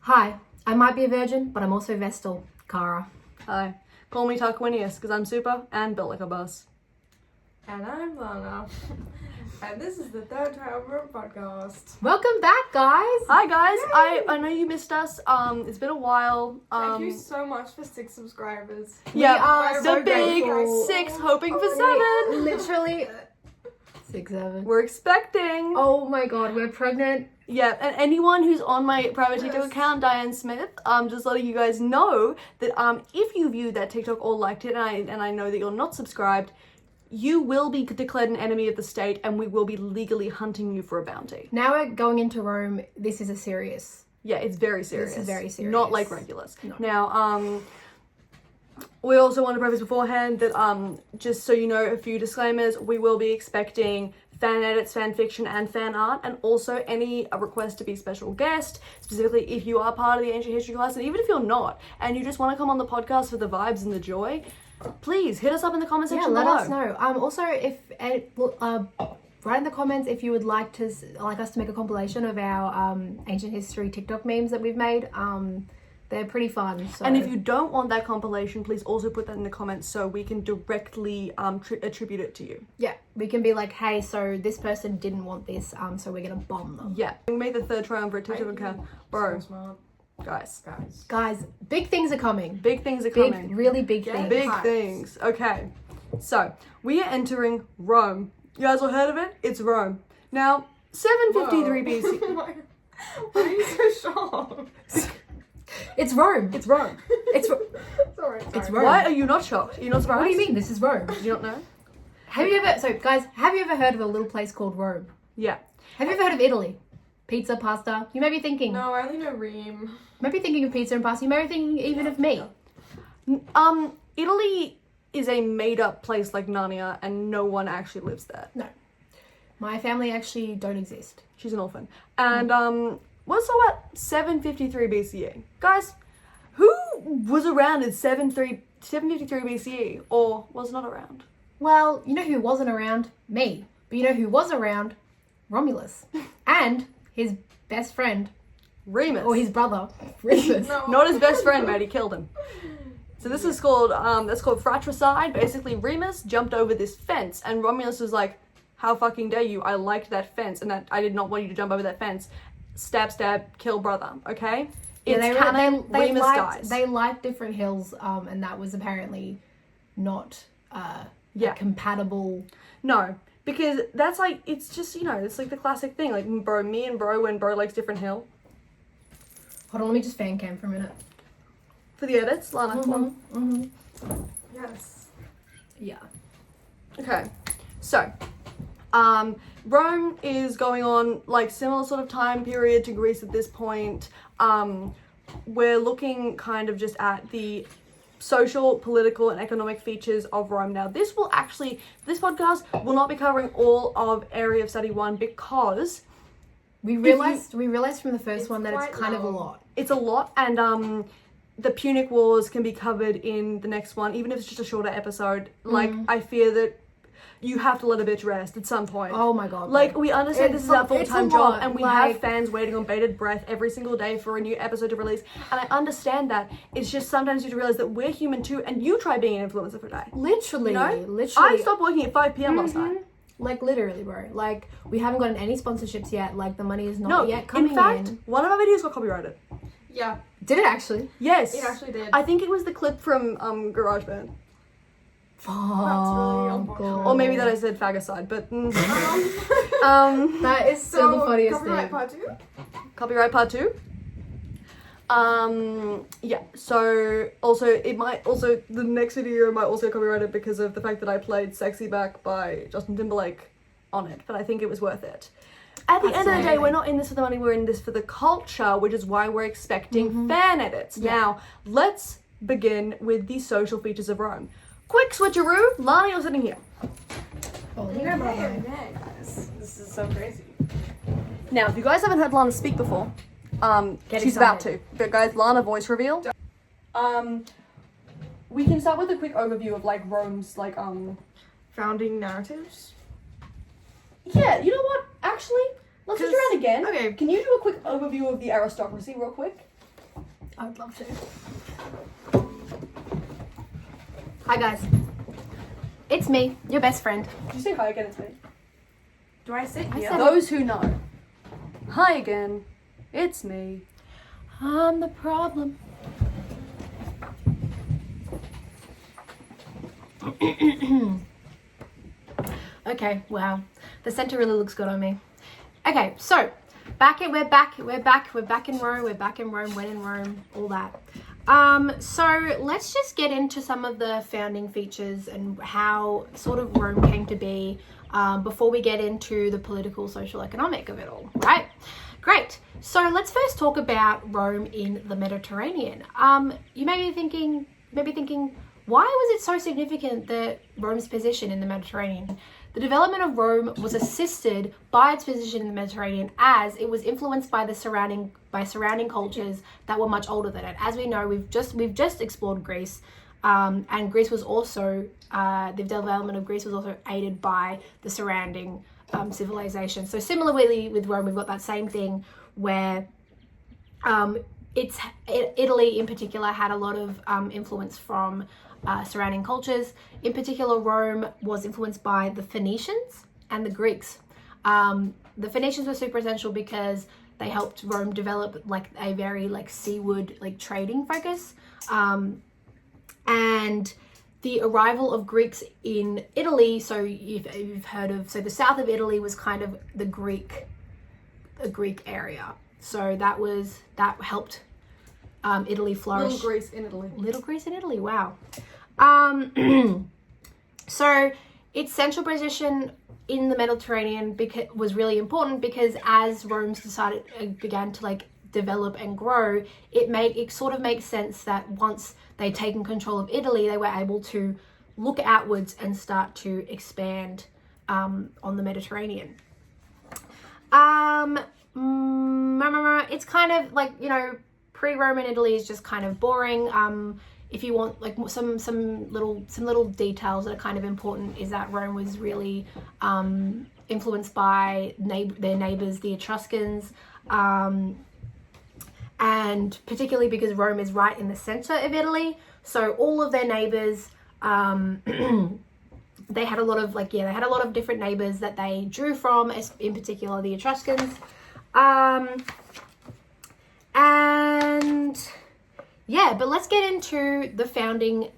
Hi, I might be a virgin, but I'm also Vestal. Cara. Hi. Call me Tarquinius, because I'm super and built like a bus. And I'm Lana. And this is the Third Time Room Podcast. Welcome back, guys. Hi guys, I know you missed us. It's been a while. Thank you so much for 6 subscribers. Yeah, are the so big grateful. 6, hoping for 7. Literally 6, 7. We're expecting. Oh my god, we're pregnant. Yeah, and anyone who's on my private TikTok account, Diane Smith, just letting you guys know that if you viewed that TikTok or liked it, and I know that you're not subscribed, you will be declared an enemy of the state, and we will be legally hunting you for a bounty. Now we're going into Rome. This is a serious. Yeah, it's very serious. This is very serious. Not like regulars. No. Now, we also want to preface beforehand that, just so you know, a few disclaimers, we will be expecting fan edits, fan fiction, and fan art, and also any request to be special guest, specifically if you are part of the ancient history class, and even if you're not, and you just want to come on the podcast for the vibes and the joy, please hit us up in the comment section let below. us know. Also, if write in the comments if you would like us to make a compilation of our ancient history TikTok memes that we've made. They're pretty fun. So. And if you don't want that compilation, please also put that in the comments so we can directly attribute it to you. Yeah, we can be like, hey, so this person didn't want this, so we're gonna bomb them. Yeah, we made the third triumvirate TikTok account. Bro, So smart. guys, big things are coming. big things are coming. Really big things. Big Hyped. things. Okay, so we are entering Rome. You guys all heard of it? It's Rome. Now, 753 BC. Why are you so shocked? It's Rome. It's Rome. Sorry. It's Rome. Why are you not shocked? Are you not surprised? What do you mean? This is Rome. Did you not know? Have you ever heard of a little place called Rome? Yeah. Have you ever heard of Italy? Pizza, pasta. You may be thinking. No, I only know Reem. Might be thinking of pizza and pasta. You may be thinking even of me. Italy is a made-up place like Narnia, and no one actually lives there. No, my family actually don't exist. She's an orphan. And what's all about 753 BCE? Guys, who was around in 753 BCE or was not around? Well, you know who wasn't around? Me. But you know who was around? Romulus. And his best friend, Remus. or his brother, Remus. No. Not his best friend, mate. He killed him. So this is called, that's called fratricide. Basically, Remus jumped over this fence, and Romulus was like, how fucking dare you? I liked that fence, and that I did not want you to jump over that fence. Stab, stab, kill brother, okay? It's canon, Remus dies. They liked different hills, and that was apparently not compatible. No, because that's like, it's just, you know, it's like the classic thing. Like, me and bro, when bro likes different hill. Hold on, let me just fan cam for a minute. For the edits, Lana. Yes. Yeah. Okay, so, Rome is going on, like, similar sort of time period to Greece at this point. We're looking kind of just at the social, political, and economic features of Rome. Now, this podcast will not be covering all of Area of Study 1 because We realized from the first one that it's quite kind of a long. lot. it's a lot, and the Punic Wars can be covered in the next one, even if it's just a shorter episode. Like, I fear that you have to let a bitch rest at some point. Oh my god. Like, we understand this is our It's a full-time lot, job, and we like- have fans waiting on bated breath every single day for a new episode to release, and I understand that. It's just sometimes you have to realize that we're human too, and you try being an influencer for a day. Literally, You know? literally. I stopped working at 5 p.m. last night. Like, literally, bro. Like, we haven't gotten any sponsorships yet. Like, the money is not No, yet coming in fact, in. one of our videos got copyrighted. Yeah, Did it actually? Yes. it actually did. I think it was the clip from GarageBand. Fuck. unfortunate. Or maybe that I said fagicide, but... That is still the funniest copyright thing. part 2? Copyright part 2. Yeah, so the next video might also copyright it because of the fact that I played Sexy Back by Justin Timberlake on it, but I think it was worth it. At the end of the day, Absolutely. we're not in this for the money, we're in this for the culture, which is why we're expecting fan edits. Yeah. Now, let's begin with the social features of Rome. Quick switcheroo, Lana, you're sitting here. Oh, Okay, guys. This is so crazy. Now, if you guys haven't heard Lana speak before, Get she's about to. excited. But guys, Lana voice reveal. We can start with a quick overview of like Rome's like Founding narratives? Yeah, you know what? Actually, let's switch around again. Okay. Can you do a quick overview of the aristocracy real quick? I would love to. Hi guys. It's me, your best friend. Did you say hi again? It's me. Do I sit here? said- Those who know. Hi again. It's me. I'm the problem. Okay, wow. The center really looks good on me. Okay, so we're back in Rome, when in Rome, all that. So let's just get into some of the founding features and how sort of Rome came to be before we get into the political, social, economic of it all, right? Great. So let's first talk about Rome in the Mediterranean. You may be thinking, why was it so significant that Rome's position in the Mediterranean? The development of Rome was assisted by its position in the Mediterranean as it was influenced by surrounding cultures that were much older than it. As we know, we've just explored Greece, and Greece was also the development of Greece was also aided by the surrounding civilization. So similarly with Rome, we've got that same thing where Italy in particular had a lot of influence from surrounding cultures. In particular, Rome was influenced by the Phoenicians and the Greeks. The Phoenicians were super essential because they helped Rome develop like a very seaward trading focus. And the arrival of Greeks in Italy, so you've heard of, so the south of Italy was kind of the Greek area. So that helped Italy flourish. Little Greece in Italy. Little Greece in Italy, wow. So its central position in the Mediterranean was really important because as Rome began to develop and grow, it sort of makes sense that once they'd taken control of Italy, they were able to look outwards and start to expand on the Mediterranean. It's kind of pre-Roman Italy is just kind of boring. If you want some little details that are kind of important, is that Rome was really influenced by their neighbors, the Etruscans, and particularly because Rome is right in the center of Italy, so all of their neighbors, they had a lot of different neighbors that they drew from, in particular the Etruscans, and yeah, but let's get into the founding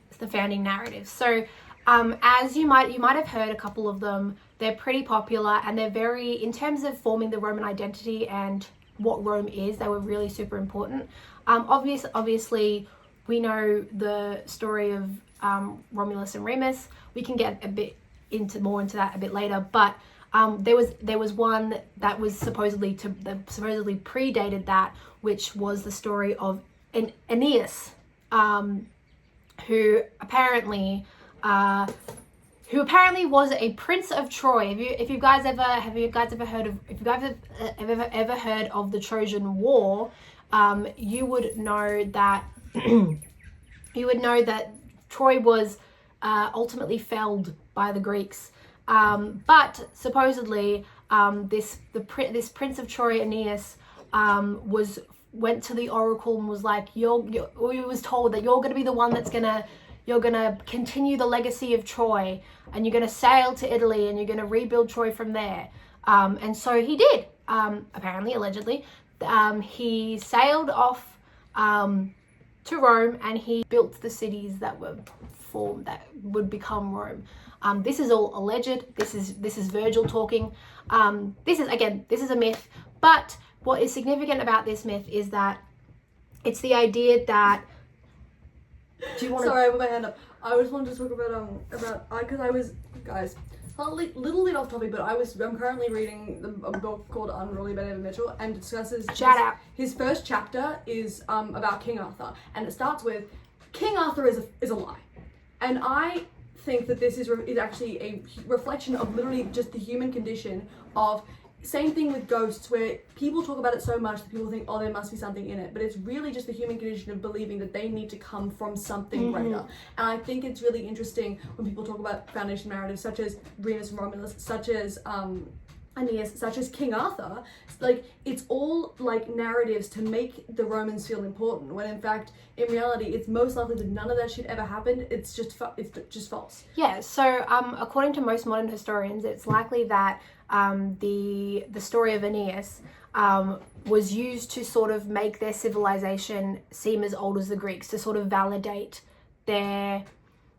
narrative. So as you might have heard a couple of them, they're pretty popular and they're very, in terms of forming the Roman identity and what Rome is, they were really super important. Obviously we know the story of Romulus and Remus. We can get a bit more into that a bit later, but there was one that was supposedly predated that, which was the story of Aeneas, who apparently was a prince of Troy. Have you guys ever heard of the Trojan War? You would know that Troy was ultimately felled by the Greeks. But supposedly, this prince of Troy, Aeneas, went to the oracle and was like, he was told that you're going to be the one you're gonna continue the legacy of Troy, and you're gonna sail to Italy and you're gonna rebuild Troy from there. And so he did. Apparently, allegedly, he sailed off to Rome and he built the cities that were formed that would become Rome. This is all alleged. This is Virgil talking. This is a myth, but what is significant about this myth is that it's the idea that. Do you want Sorry, I put my hand up. I just wanted to talk because I was, guys, a little bit off topic, but I'm currently reading a book called Unruly by David Mitchell, and discusses. Shout out. His first chapter is about King Arthur, and it starts with King Arthur is a lie, and I think that this is actually a reflection of literally just the human condition of. Same thing with ghosts, where people talk about it so much that people think, oh, there must be something in it. But it's really just the human condition of believing that they need to come from something greater. And I think it's really interesting when people talk about foundation narratives, such as Remus and Romulus, such as Aeneas, such as King Arthur, like, it's all like narratives to make the Romans feel important, when in fact, in reality, it's most likely that none of that shit ever happened. It's just false. Yeah, so according to most modern historians, it's likely that the story of Aeneas was used to sort of make their civilization seem as old as the Greeks, to sort of validate their,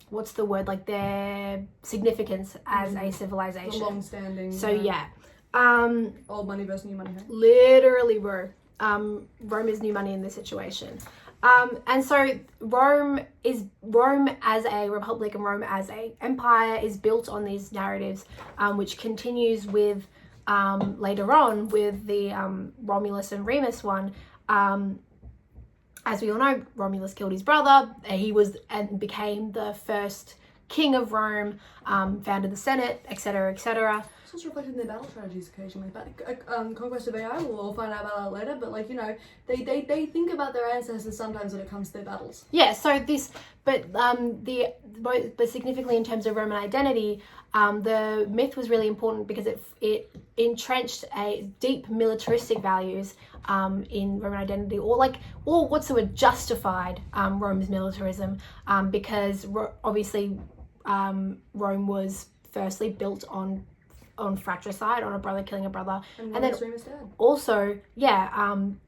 what's the word, like their significance as a civilization. The long-standing. So yeah. Old money versus new money. Literally, bro. Rome is new money in this situation. And so Rome as a republic and Rome as a empire is built on these narratives, which continues with later on with the Romulus and Remus one. As we all know, Romulus killed his brother. He was and became the first king of Rome, founded the Senate, etc., etc. It's also reflected in their battle strategies occasionally. But Conquest of AI, we'll find out about that later. But like, you know, they think about their ancestors sometimes when it comes to their battles. Yeah. So this, but significantly in terms of Roman identity, the myth was really important because it entrenched a deep militaristic values in Roman identity, or what's the word, justified Rome's militarism, because obviously Rome was firstly built on fratricide, on a brother killing a brother, and then also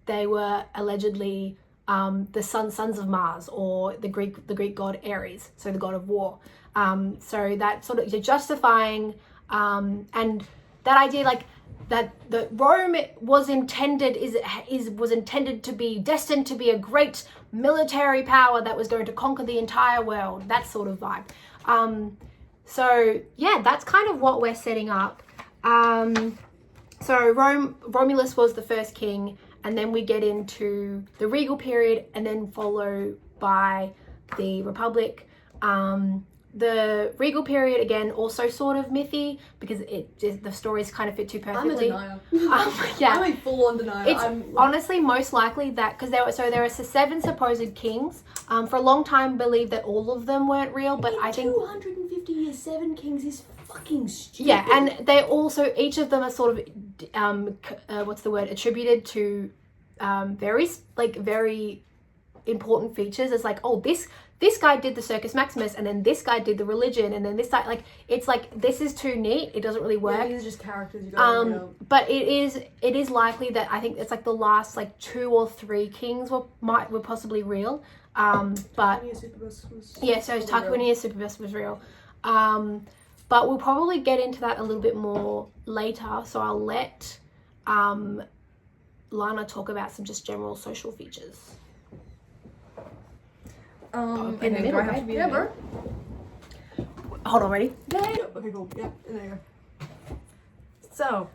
they were allegedly the sons of Mars, or the Greek god Ares, so the god of war. So that sort of, you're justifying and that idea, like that the Rome was intended to be destined to be a great military power that was going to conquer the entire world, that sort of vibe. So yeah, that's kind of what we're setting up. So Romulus was the first king, and then we get into the regal period, and then follow by the Republic. The regal period, again, also sort of mythy, because the stories kind of fit too perfectly. I'm a denier. Yeah, I'm a full-on denier. It's honestly most likely that, because there are 7 supposed kings. For a long time, believed that all of them weren't real, but I think 250 years, 7 kings is fucking stupid. Yeah, and they also, each of them are sort of attributed to very important features. It's like, oh, this guy did the Circus Maximus, and then this guy did the religion, and then this guy, like, it's like, this is too neat, it doesn't really work. Yeah, these are just characters you got. But it is likely that, I think it's like the last 2 or 3 kings were possibly real. But yeah, so Tarquinius Superbus was real. But we'll probably get into that a little bit more later, so I'll let Lana talk about some just general social features. In the middle, right? Yeah, bro. Hold on, ready? Okay, cool. Yeah, and there you go. So,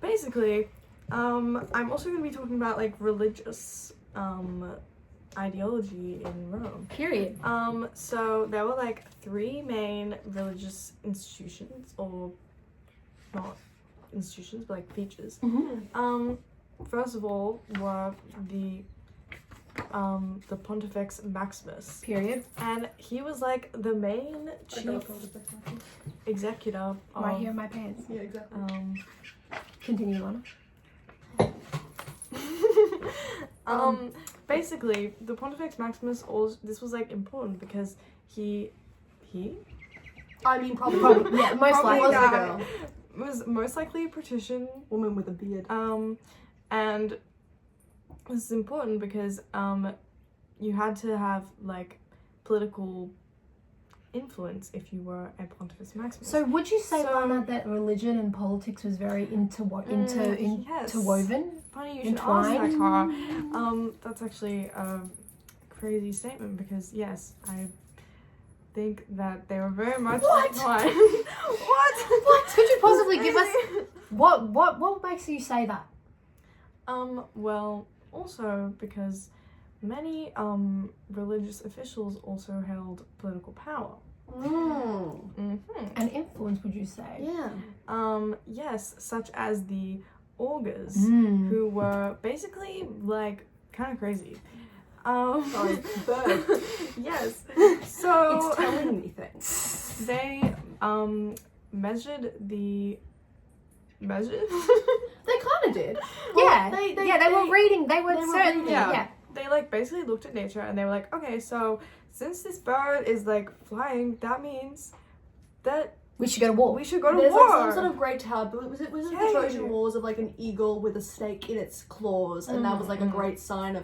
basically, I'm also going to be talking about religious ideology in Rome. Period. So there were 3 main religious institutions, or not institutions, but features. Mm-hmm. First of all were the Pontifex Maximus. Period. And he was the main chief executor of, right here in my pants. Yeah, exactly. Continue on. Basically, the Pontifex Maximus, this was important because he I mean, probably yeah, most likely was most likely a patrician woman with a beard. And this is important because you had to have political influence if you were a Pontifex Maximus. So would you say, Lana, that religion and politics was very interwoven? Funny you should ask that, Cara. That's actually a crazy statement because yes, I think that they were very much intertwined. What? Could you possibly give us what makes you say that? Well, also because many religious officials also held political power. And influence, would you say? Yeah. Yes, such as the augurs, who were basically kind of crazy. Sorry, bird. Yes. So It's telling me things. they measured the measured. They kind of did. Yeah, they they were reading. They were certain. reading. Yeah. They like basically looked at nature and they were like, okay, so since this bird is like flying, that means that We should go to war. we should go to There's war. like some sort of great tower, but was it the Yay. Trojan Wars of like an eagle with a snake in its claws, and that was like a great sign of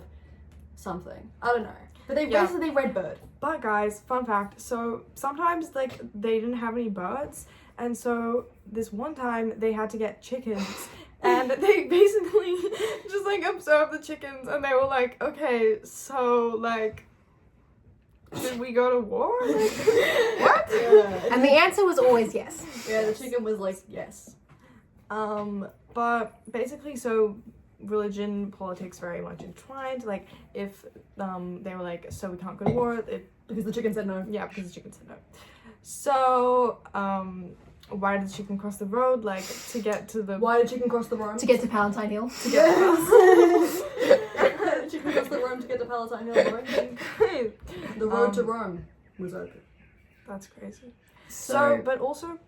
something. I don't know. But they Yeah. basically read bird. But guys, fun fact, so sometimes like they didn't have any birds, and so this one time they had to get chickens. And they basically just like observed the chickens and they were like, okay, so like, should we go to war? Like, what? Yeah. And the answer was always yes. Yeah, the chicken was like, yes. But basically, so religion, politics very much entwined. Like, if they were like, so we can't go to war, Because the chicken said no. yeah, because the chicken said no. So, why did the chicken cross the road? Like, to get to the... Why did chicken cross the Rome? To get to Palatine Hill. to get chicken cross the Rome to get to Palatine Hill, right? The road to Rome was open. That's crazy. So, So, but also,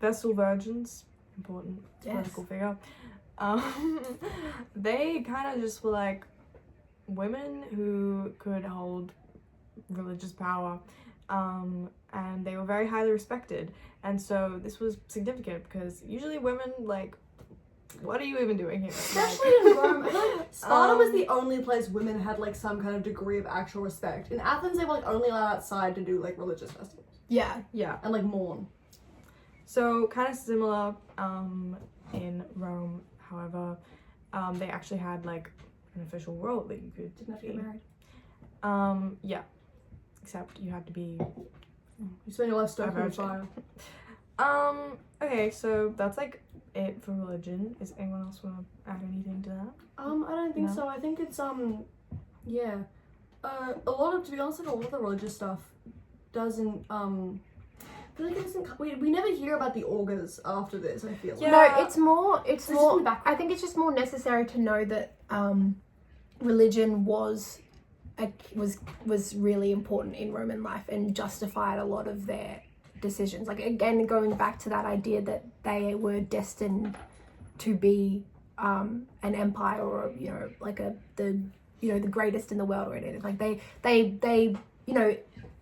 Vestal virgins, important Yes. political figure. They kind of just were like women who could hold religious power, and they were very highly respected. And so this was significant because usually women like, what are you even doing here? Especially in Rome. I feel like Sparta was the only place women had like some kind of degree of actual respect. In Athens, they were like only allowed outside to do like religious festivals yeah. Yeah. and like mourn. So kind of similar in Rome. However, they actually had like an official role that you could Didn't have to get be. married. Yeah. Except you had to be. You spend your life stoking the virgin. fire. Okay, so that's like it for religion. Is anyone else want to add anything to that? I don't think No? so. I think it's yeah. A lot of, to be honest, like a lot of the religious stuff doesn't I feel like it doesn't. We never hear about the augurs after this. I feel like. Yeah. No, it's more. It's just more. in the background. I think it's just more necessary to know that religion was really important in Roman life and justified a lot of their decisions. Like again, going back to that idea that they were destined to be an empire or like the greatest in the world or anything. Like they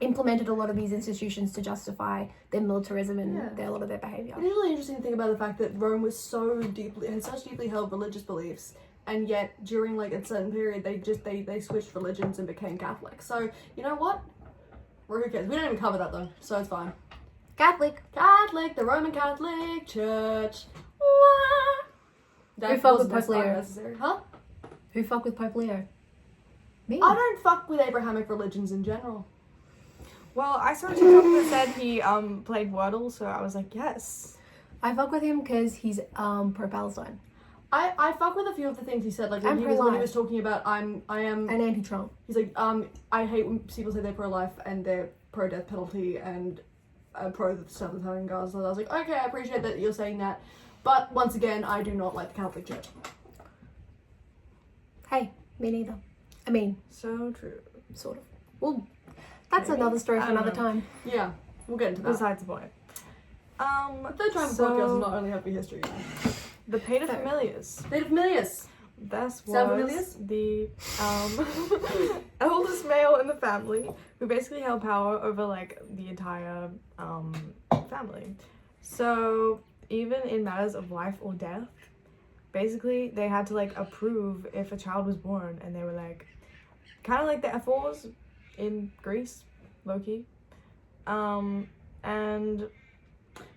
implemented a lot of these institutions to justify their militarism and a lot of their behavior. It's really interesting to think about the fact that Rome was had such deeply held religious beliefs, and yet during like a certain period they switched religions and became Catholic. So you know what? Who cares? We don't even cover that though, so it's fine. Catholic. The Roman Catholic Church. Who fuck with Pope Leo? Unnecessary. Huh? Who fuck with Pope Leo? Me. I don't fuck with Abrahamic religions in general. Well, I saw a TikTok that said he played Wordle, so I was like, yes. I fuck with him because he's pro-Palestine I fuck with a few of the things he said, like when And he was pro-life. talking about I am and anti-Trump. he's like I hate when people say they're pro-life and they're pro-death penalty and pro the stuff that's happening in Gaza. So I was like, okay, I appreciate that you're saying that, but once again, I do not like the Catholic Church. Hey, me neither. I mean, So true. sort of. Well, that's Maybe. another story I for don't another know. time. Yeah, we'll get into that. Besides the point. Third time so podcast is not only happy history. the paterfamilias. Native familiars. This Sound was the eldest male in the family who basically held power over like the entire family. So even in matters of life or death, basically they had to like approve if a child was born, and they were like kind of like the F4s in Greece, low-key. And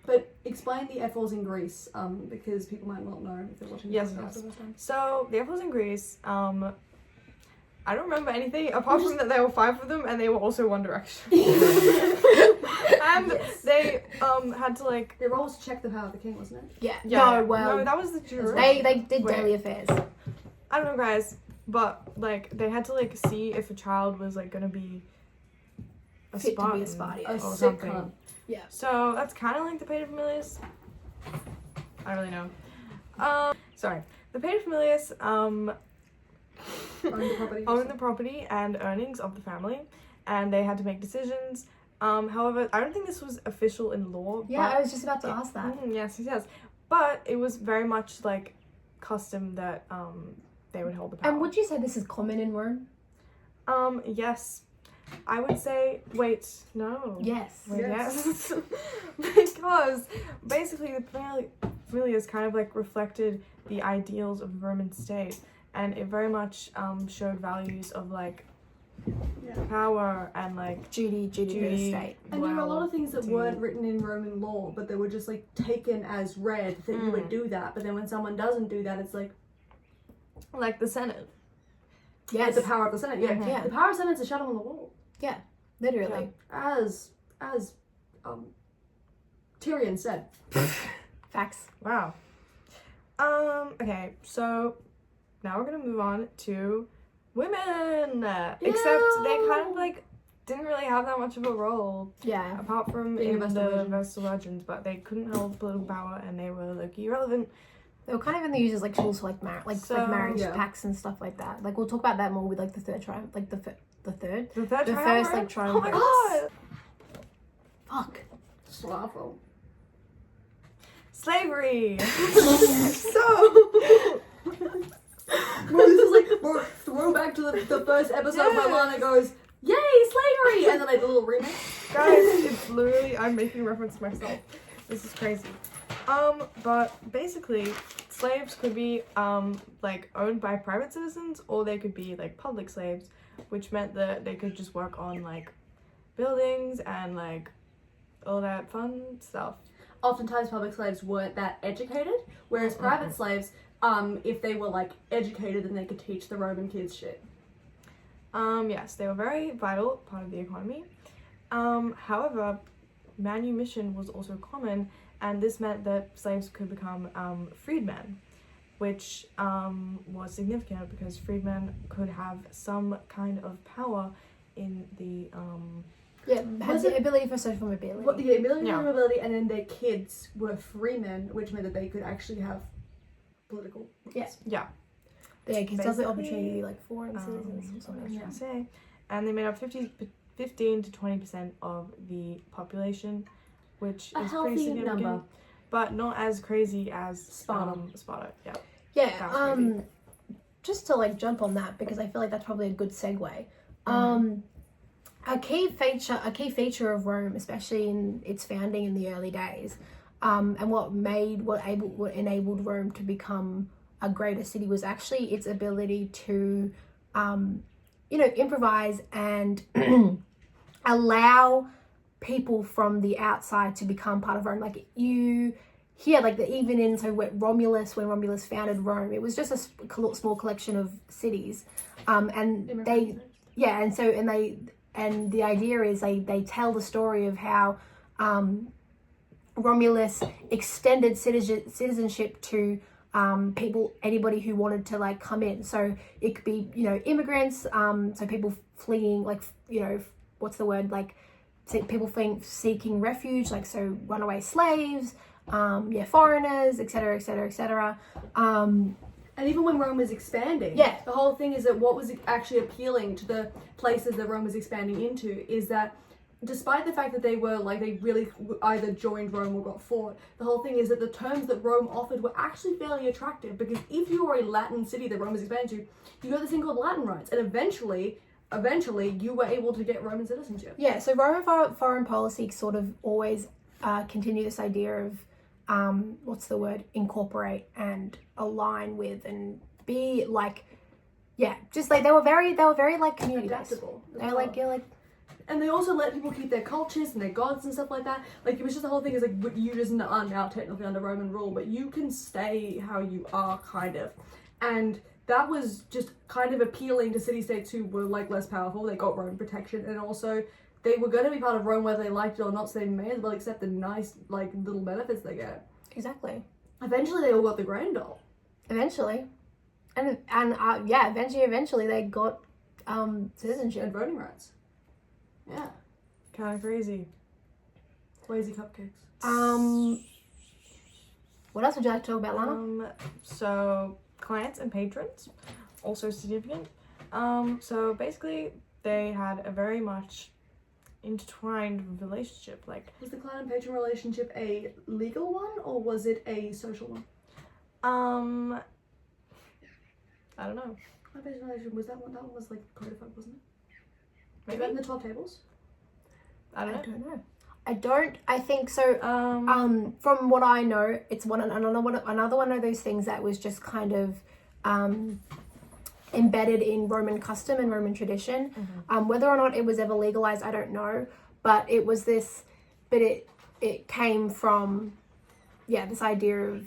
But explain the F4s in Greece, because people might not know if they're watching Yes, the podcast yes. for the first time. so the F4s in Greece, I don't remember anything apart from that there were 5 of them, and they were also One Direction. And Yes. they had to like Their role was to check the power of the king, wasn't it? Yeah. yeah, No, well, no, that was the jury. they did Wait. daily affairs. I don't know, guys, but like they had to like see if a child was like gonna be a Fit to be a Spartan Spartan, A yeah. or sick something. cunt. Yeah. So that's kind of like the paterfamilias. I don't really know. Sorry, the paterfamilias Own the property. owned the property and earnings of the family, and they had to make decisions. However, I don't think this was official in law. Yeah, but I was just about to ask that. Yes. but it was very much like custom that they would hold the power. And would you say this is common in Rome? Yes. I would say, no. Yes. Yes. Because basically the familiars kind of like reflected the ideals of the Roman state, and it very much showed values of like power and like Duty to the state. And there were a lot of things that weren't written in Roman law, but they were just like taken as read that you would do that. But then when someone doesn't do that, it's like the Senate. Yes. the power of the Senate. Yeah, Yeah. The power of the Senate is a shadow on the wall. Literally. As Tyrion said. Facts. Wow. Okay, so now we're gonna move on to women. Except they kind of like didn't really have that much of a role. Yeah. Apart from Being in a the Vestal Legends, but they couldn't hold political power and they were like irrelevant. They were kind of in the uses like tools for like marriage pacts and stuff like that. Like we'll talk about that more with like the third triumph, like the third. The first like triumph. Oh my god! Fuck. Slavo. Slavery. So. Well, this is like throwback to the first episode where Lana goes, "Yay, slavery!" and then like the little remix. Guys, it's literally I'm making reference to myself. This is crazy. But basically, slaves could be like owned by private citizens, or they could be like public slaves, which meant that they could just work on like buildings and like all that fun stuff. Oftentimes, public slaves weren't that educated, whereas private slaves, if they were like educated, then they could teach the Roman kids shit. Yes, they were very vital part of the economy. However, manumission was also common, and this meant that slaves could become freedmen, which was significant because freedmen could have some kind of power in the Has the ability for social mobility. Well, the ability for mobility, and then their kids were freemen, which meant that they could actually have political rights. Yeah, because that's the opportunity to be like foreign citizens or something. What should I say? And they made up 15 to 20% of the population, which A is healthy pretty significant, number. but not as crazy as Sparta. Sparta, yeah. Yeah. That's crazy. Just to like jump on that because I feel like that's probably a good segue. A key feature of Rome, especially in its founding in the early days, and what enabled Rome to become a greater city was actually its ability to, improvise and allow people from the outside to become part of Rome. Like you hear, like even in when Romulus founded Rome, it was just a small collection of cities, and And the idea is they tell the story of how Romulus extended citizenship to anybody who wanted to like come in. So it could be, immigrants, so people fleeing, like, what's the word? Like people seeking refuge, like, so runaway slaves, foreigners, etc., etc., etc. And even when Rome was expanding, the whole thing is that what was actually appealing to the places that Rome was expanding into is that despite the fact that they really either joined Rome or got fought, the whole thing is that the terms that Rome offered were actually fairly attractive, because if you were a Latin city that Rome was expanding to, you got this thing called Latin rights, and eventually you were able to get Roman citizenship. Yeah, so Roman foreign policy sort of always continued this idea of incorporate and align with and be like, just like they were very like community Adaptable. They were like, and they also let people keep their cultures and their gods and stuff like that. Like, it was just the whole thing is like, you just are now technically under Roman rule, but you can stay how you are, kind of. And that was just kind of appealing to city-states who were like less powerful. They got Roman protection, and also they were going to be part of Rome whether they liked it or not, so they may as well accept the nice like little benefits they get. Exactly. Eventually they all got the grand old. Eventually they got citizenship And voting rights. Yeah. Kind of crazy. Crazy cupcakes. What else would you like to talk about, Lana? So clients and patrons, also significant. So basically they had a very much intertwined relationship. Like, Was the client and patron relationship a legal one or was it a social one? I don't know. Client patron relationship, was that one? That one was like codified, wasn't it? Maybe. Was that in the 12 tables? I don't know. I think so. From what I know, it's another one of those things that was just kind of embedded in Roman custom and Roman tradition. Whether or not it was ever legalized, I don't know. But it was this. But it came from, this idea of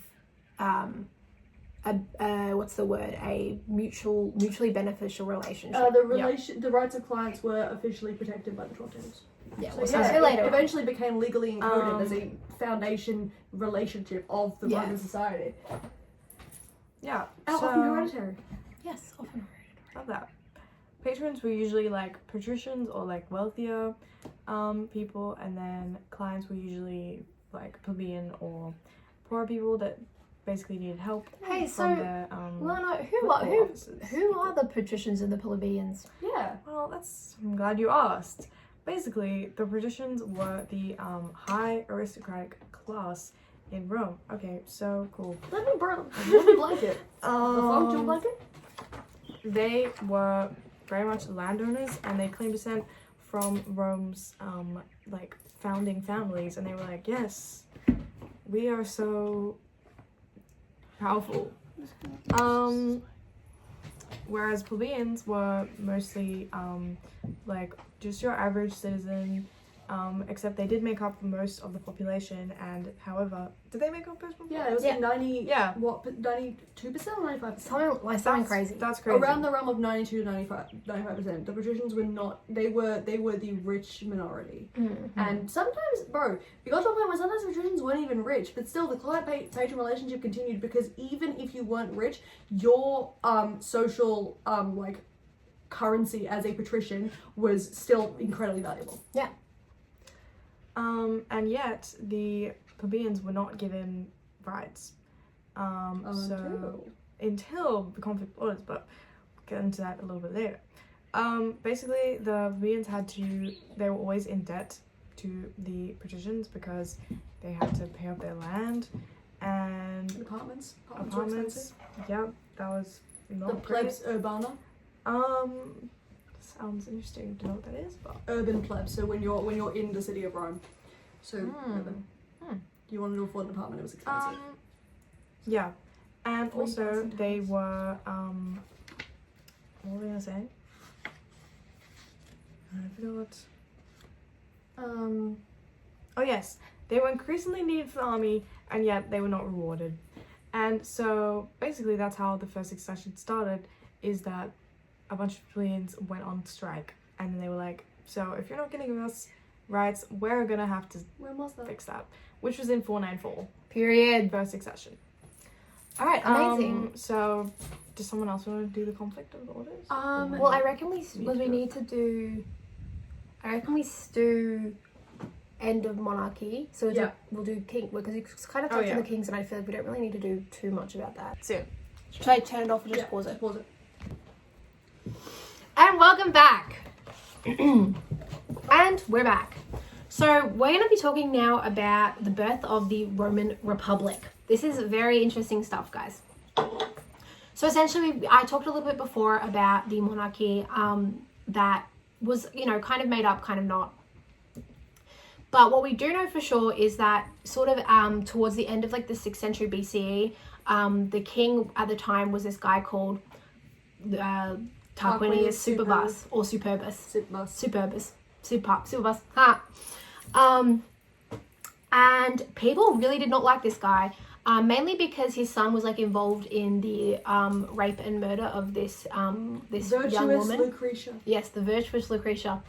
what's the word? A mutually beneficial relationship. The rights of clients were officially protected by the 12 tables. Yeah, So we'll see later. it eventually became legally encoded as a foundation relationship of the Roman Yes. society. Yeah. Often hereditary. Yes, often. Love that. Patrons were usually like patricians or like wealthier people, and then clients were usually like plebeian or poor people that basically needed help. Hey, from so their, Lana, political officers. who are the patricians and the plebeians? Yeah. Well, I'm glad you asked. Basically, the patricians were the high aristocratic class in Rome. Okay, so cool. Let me blanket. The functional blanket? They were very much landowners, and they claimed descent from Rome's like founding families, and they were like, yes, we are so powerful. Whereas plebeians were mostly like just your average citizen, except they did make up most of the population. And however, did they make up most of the Yeah, it was population? like 90. Yeah. What? 92% or 95%? Something crazy. That's crazy. Around the realm of 92 to 95%. The patricians were not. They were the rich minority. And sometimes, bro, it got to a point where sometimes patricians weren't even rich, but still the client patron relationship continued because even if you weren't rich, your social like currency as a patrician was still incredibly valuable. Yeah. And yet the plebeians were not given rights. Until the conflict orders, but we'll get into that a little bit later. Basically, the plebeians they were always in debt to the patricians because they had to pay off their land and Apartments were apartments. expensive. Yep, that was not The great. plebs urbana. Sounds interesting to know what that is, but Urban plebs. So when you're in the city of Rome, so urban. You wanted to afford an apartment, it was expensive. yeah, and also $3,000. they were what were we gonna say? I forgot. Oh yes, they were increasingly needed for the army, and yet they were not rewarded. And so basically, that's how the first succession started. Is that a bunch of plebeians went on strike, and then they were like, so if you're not going to give us rights, we're going to have to When was that? fix that, which was in 494, Period. first succession. All right, amazing. So does someone else want to do the conflict of the orders? Well, I reckon we need to do. I reckon we do end of monarchy. So we'll do king because it's kind of touching the kings, and I feel like we don't really need to do too much about that. Soon. Should I turn it off or just pause it? Pause it. And welcome back. And we're back. So we're going to be talking now about the birth of the Roman Republic. This is very interesting stuff, guys. So essentially, I talked a little bit before about the monarchy that was, kind of made up, kind of not. But what we do know for sure is that sort of towards the end of like the 6th century BCE, the king at the time was this guy called Tarquinius Superbus or Superbus. Superbus. And people really did not like this guy, mainly because his son was like involved in the rape and murder of this young woman. Lucretia. Yes, the virtuous Lucretia.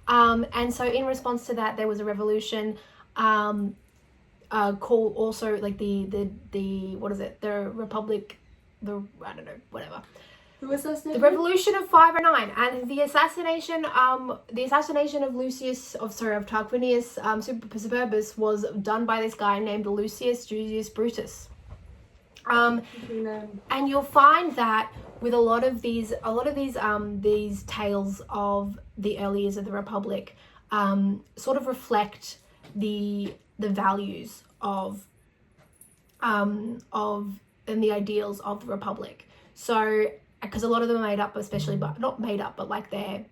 And so in response to that, there was a revolution called also like the what is it? The Republic, I don't know, whatever. Who assassinated? The Revolution of 509 and the assassination of Tarquinius Superbus was done by this guy named Lucius Julius Brutus. And you'll find that with a lot of these tales of the early years of the Republic, sort of reflect the values of and the ideals of the Republic. So, because a lot of them are made up, especially, but not made up, but like they're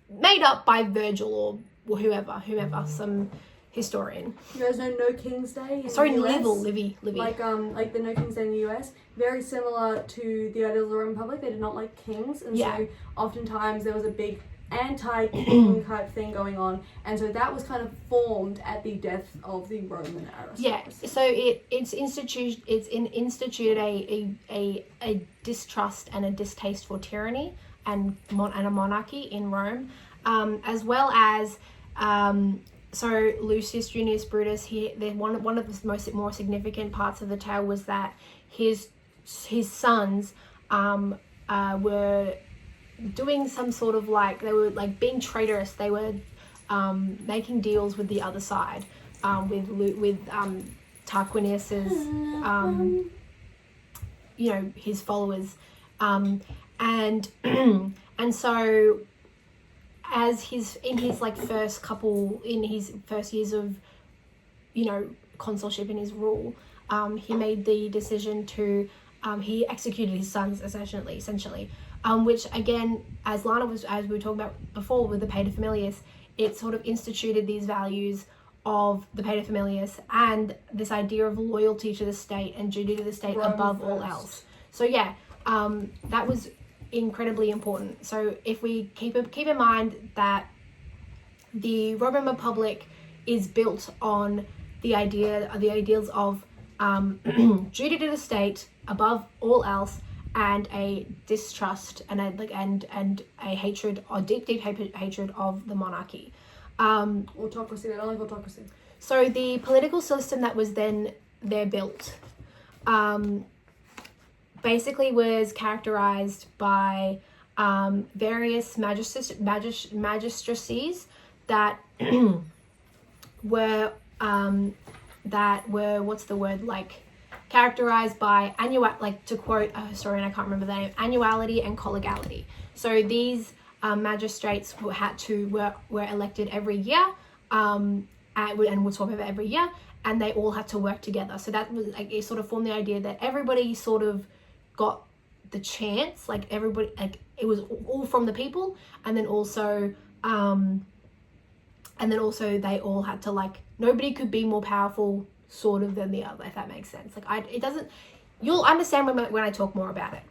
made up by Virgil or whoever, some historian. You guys know No King's Day in Sorry, the US? Livy. Like the No King's Day in the US, very similar to the ideals of the Roman Republic. They did not like kings, and so oftentimes there was a big anti-king type thing going on, and so that was kind of formed at the death of the Roman aristocracy. Yeah, so it's instituted a distrust and a distaste for tyranny and a monarchy in Rome, as well as so Lucius Junius Brutus. One of the more significant parts of the tale was that his sons were doing some sort of they were being traitorous. They were making deals with the other side, with Tarquinius's his followers, and and so as his first years of consulship in his rule, he made the decision to he executed his sons essentially. Which again, as we were talking about before with the paterfamilias, it sort of instituted these values of the paterfamilias and this idea of loyalty to the state and duty to the state above all else. So that was incredibly important. So if we keep in mind that the Roman Republic is built on the ideals of duty to the state above all else, and a distrust and a hatred, or deep hatred of the monarchy. Autocracy, they don't like autocracy. So the political system that was then there built basically was characterized by various magistracies that were characterized by to quote a historian, I can't remember the name, annuality and collegiality. So these magistrates were elected every year, and were sworn over every year, and they all had to work together. So that was it sort of formed the idea that everybody sort of got the chance, everybody, it was all from the people, and then also they all had to nobody could be more powerful sort of than the other, if that makes sense. You'll understand when I talk more about it.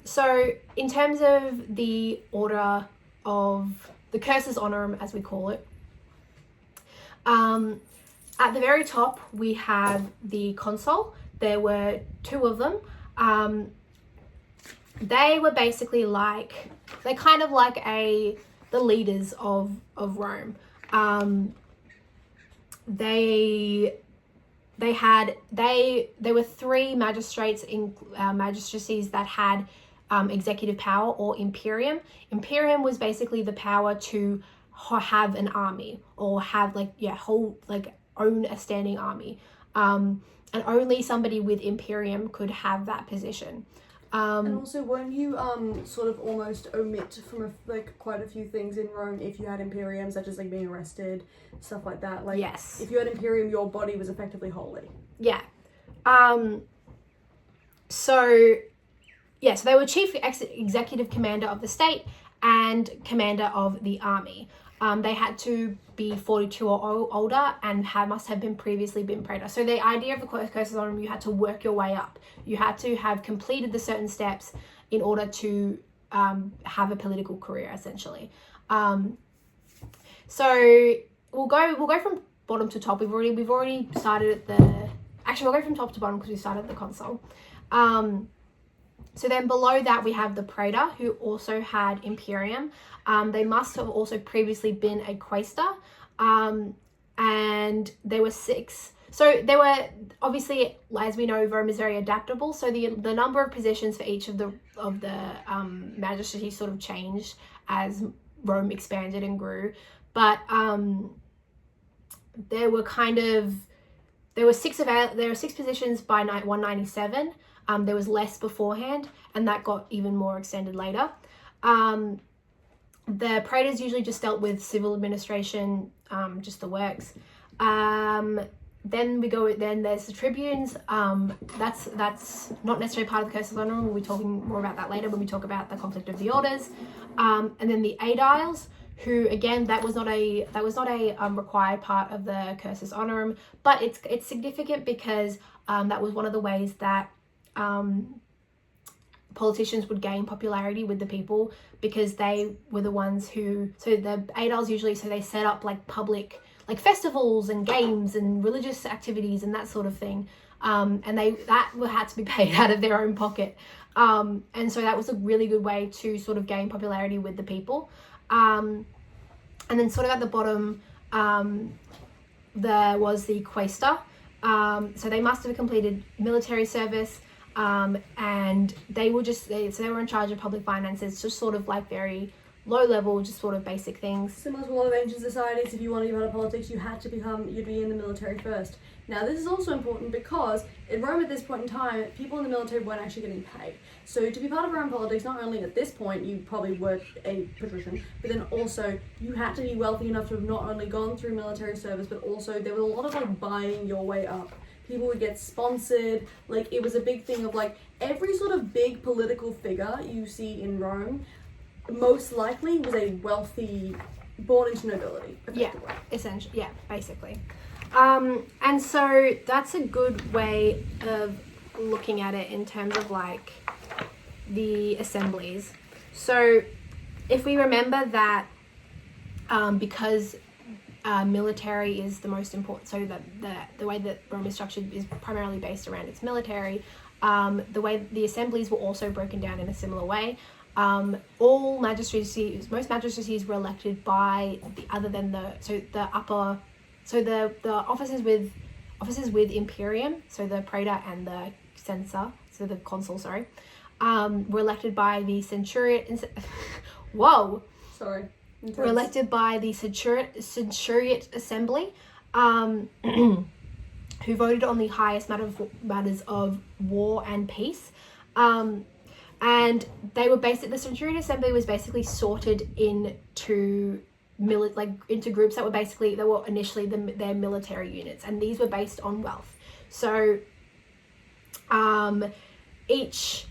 So in terms of the order of the cursus honorum, as we call it, at the very top we have the consul. There were two of them. They were basically the leaders of Rome. There were three magistrates in magistracies that had executive power, or imperium. Imperium was basically the power to have an army, or have own a standing army, and only somebody with imperium could have that position. And also, won't you sort of almost omit from quite a few things in Rome if you had imperium, such as being arrested, stuff like that? Yes. If you had imperium, your body was effectively holy. Yeah. So they were chief executive commander of the state and commander of the army. They had to be 42 or older and must have previously been praetor. So the idea of the cursus honorum, you had to work your way up. You had to have completed the certain steps in order to have a political career, essentially. So we'll go from bottom to top. We've already started at we'll go from top to bottom because we started at the consul. So then below that we have the praetor, who also had imperium. They must have also previously been a quaestor, and there were 6. So they were, obviously, as we know, Rome is very adaptable. So the number of positions for each of the magistracies sort of changed as Rome expanded and grew. But there were 6 positions by 197. There was less beforehand, and that got even more extended later. the praetors usually just dealt with civil administration, just the works. Then there's the tribunes. That's not necessarily part of the cursus honorum. We'll be talking more about that later when we talk about the conflict of the orders. And then the aediles, who again, that was not a required part of the cursus honorum, but it's significant because that was one of the ways that politicians would gain popularity with the people, because they were the ones who, so the aediles usually, so they set up like public, like festivals and games and religious activities and that sort of thing, and that had to be paid out of their own pocket, and so that was a really good way to sort of gain popularity with the people. And then sort of at the bottom, there was the quaestor, so they must have completed military service, and they were they were in charge of public finances, just sort of like very low level, just sort of basic things. Similar to a lot of ancient societies, if you want to get out of politics, you'd be in the military first. Now, this is also important because in Rome at this point in time, people in the military weren't actually getting paid. So to be part of Roman politics, not only at this point you probably were a patrician, but then also you had to be wealthy enough to have not only gone through military service, but also there was a lot of like buying your way up. People would get sponsored, like it was a big thing of like every sort of big political figure you see in Rome most likely was a wealthy, born into nobility. Yeah, essentially, yeah, basically. And so that's a good way of looking at it in terms of like the assemblies. So if we remember that because military is the most important, so the way that Rome is structured is primarily based around its military, the way the assemblies were also broken down in a similar way. Most magistracies were elected by the officers with imperium, so the praetor and the censor, so the consul, were elected by the centuriate. Whoa. Sorry. Were elected by the centuriate assembly, who voted on the highest matters of war and peace. And they were the centuriate assembly was basically sorted into groups that were initially their military units, and these were based on wealth. So each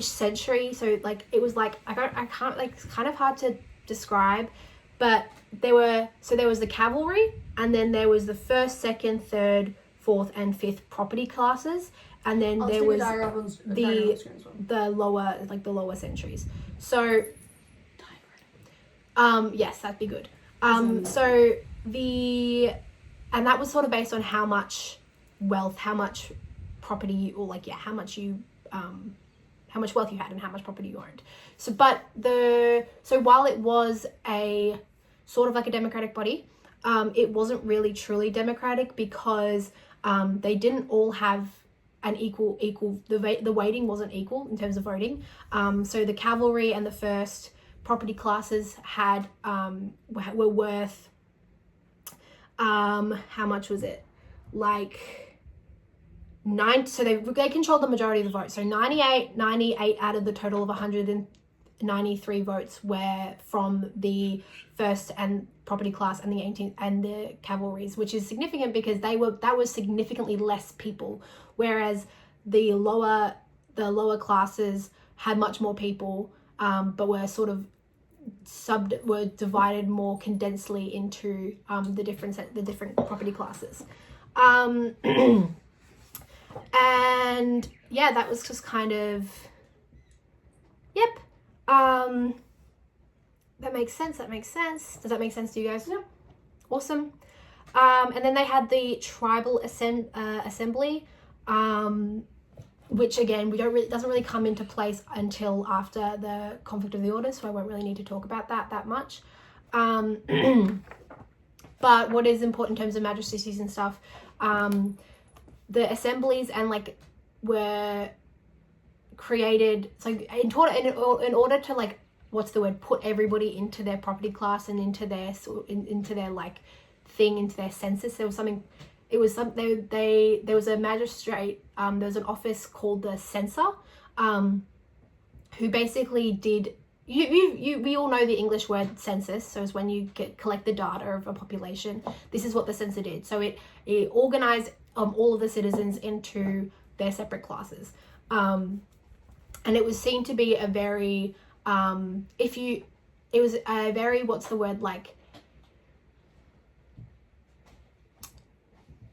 century, so like it was like I can't like, it's kind of hard to describe, but there was the cavalry, and then there was the first, second, third, fourth and fifth property classes, and then there was the lower centuries. So yes, that'd be good. And that was sort of based on how much wealth, how much property, or like how much wealth you had and how much property you owned. So while it was a sort of like a democratic body, it wasn't really truly democratic, because they didn't all have an equal the weighting wasn't equal in terms of voting. So the cavalry and the first property classes had were worth how much was it, like 9, so they controlled the majority of the votes. So 98 out of the total of 193 votes were from the first and property class and the 18th and the cavalries, which is significant because that was significantly less people, whereas the lower classes had much more people, but were sort of were divided more condensedly into the different property classes. And yeah, that was just kind of, yep. That makes sense. Does that make sense to you guys? Yeah. Awesome. And then they had the tribal assembly, which again, doesn't really come into place until after the conflict of the orders, so I won't really need to talk about that much. But what is important in terms of magistracies and stuff, the assemblies and like were created, so in order to like, what's the word, put everybody into their property class and into their like thing, into their census. There was something, there was a magistrate, there was an office called the censor, who basically did we all know the English word census. So it's when you collect the data of a population. This is what the census did. So it organized all of the citizens into their separate classes. And it was seen to be a very, it was a very, what's the word, like,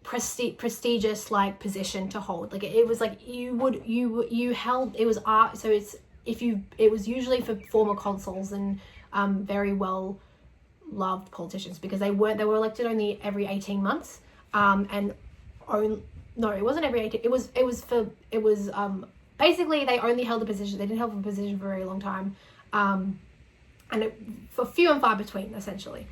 prestigious, like, position to hold. Like, it was like you held, it was art. So it was usually for former consuls and very well loved politicians, because they were elected only every 18 months. No, it wasn't every 18. It was basically they only held the position. They didn't hold the position for a very long time. And for few and far between, essentially.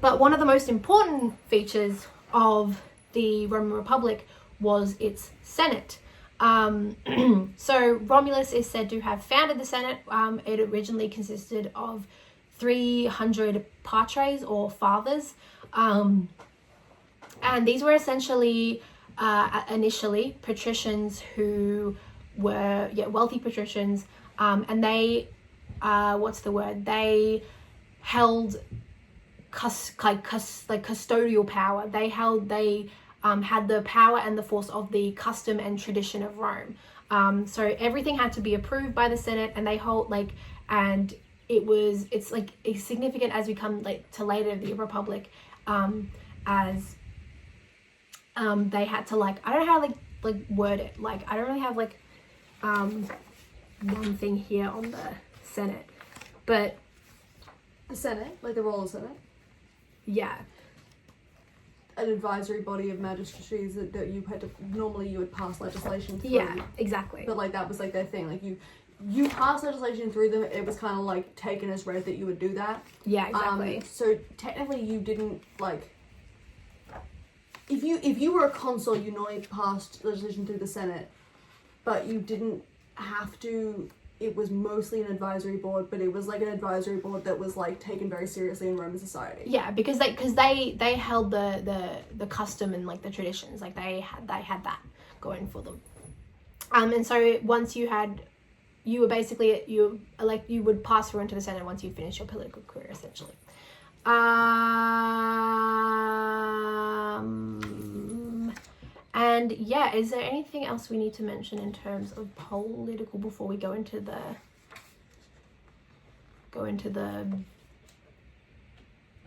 But one of the most important features of the Roman Republic was its Senate. So Romulus is said to have founded the Senate. It originally consisted of 300 patres, or fathers. And these were essentially, initially, patricians who were wealthy patricians. And they, they held custodial power. They had the power and the force of the custom and tradition of Rome. So everything had to be approved by the Senate, and they hold and it's significant as we come to later the Republic, as they had to I don't know how to word it. I don't really have one thing here on the Senate, but The Senate, like the royal Senate? Yeah. An advisory body of magistracies that you had to, normally you would pass legislation through. Yeah, exactly. But that was their thing. You pass legislation through them, it was kind of taken as read that you would do that. Yeah, exactly. So technically you didn't if you were a consul, you normally passed legislation through the Senate, but you didn't have to. It was mostly an advisory board, but it was an advisory board that was taken very seriously in Roman society. Yeah, because they held the custom and the traditions. They had that going for them. And so once you were basically you would pass through into the Senate once you finish your political career, essentially. And yeah, is there anything else we need to mention in terms of political before we go into the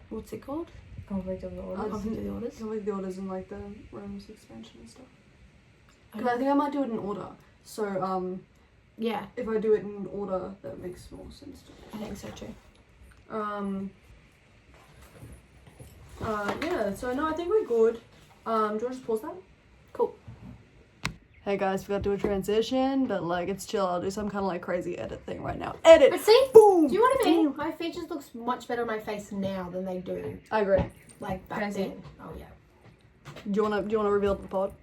what's it called? Conflict of the Orders. Conflict of the Orders. Conflict of the Orders and the Rome's expansion and stuff. Because I think I might do it in order. So yeah. If I do it in order, that makes more sense to me. I think so too. Yeah, so no, I think we're good. Do you want to just pause that? Cool. Hey guys, forgot to do a transition, but it's chill. I'll do some kind of crazy edit thing right now. Edit! But see, boom! Do you know what I mean? My features looks much better on my face now than they do I agree. back then. Oh yeah. Do you wanna reveal it to the pod?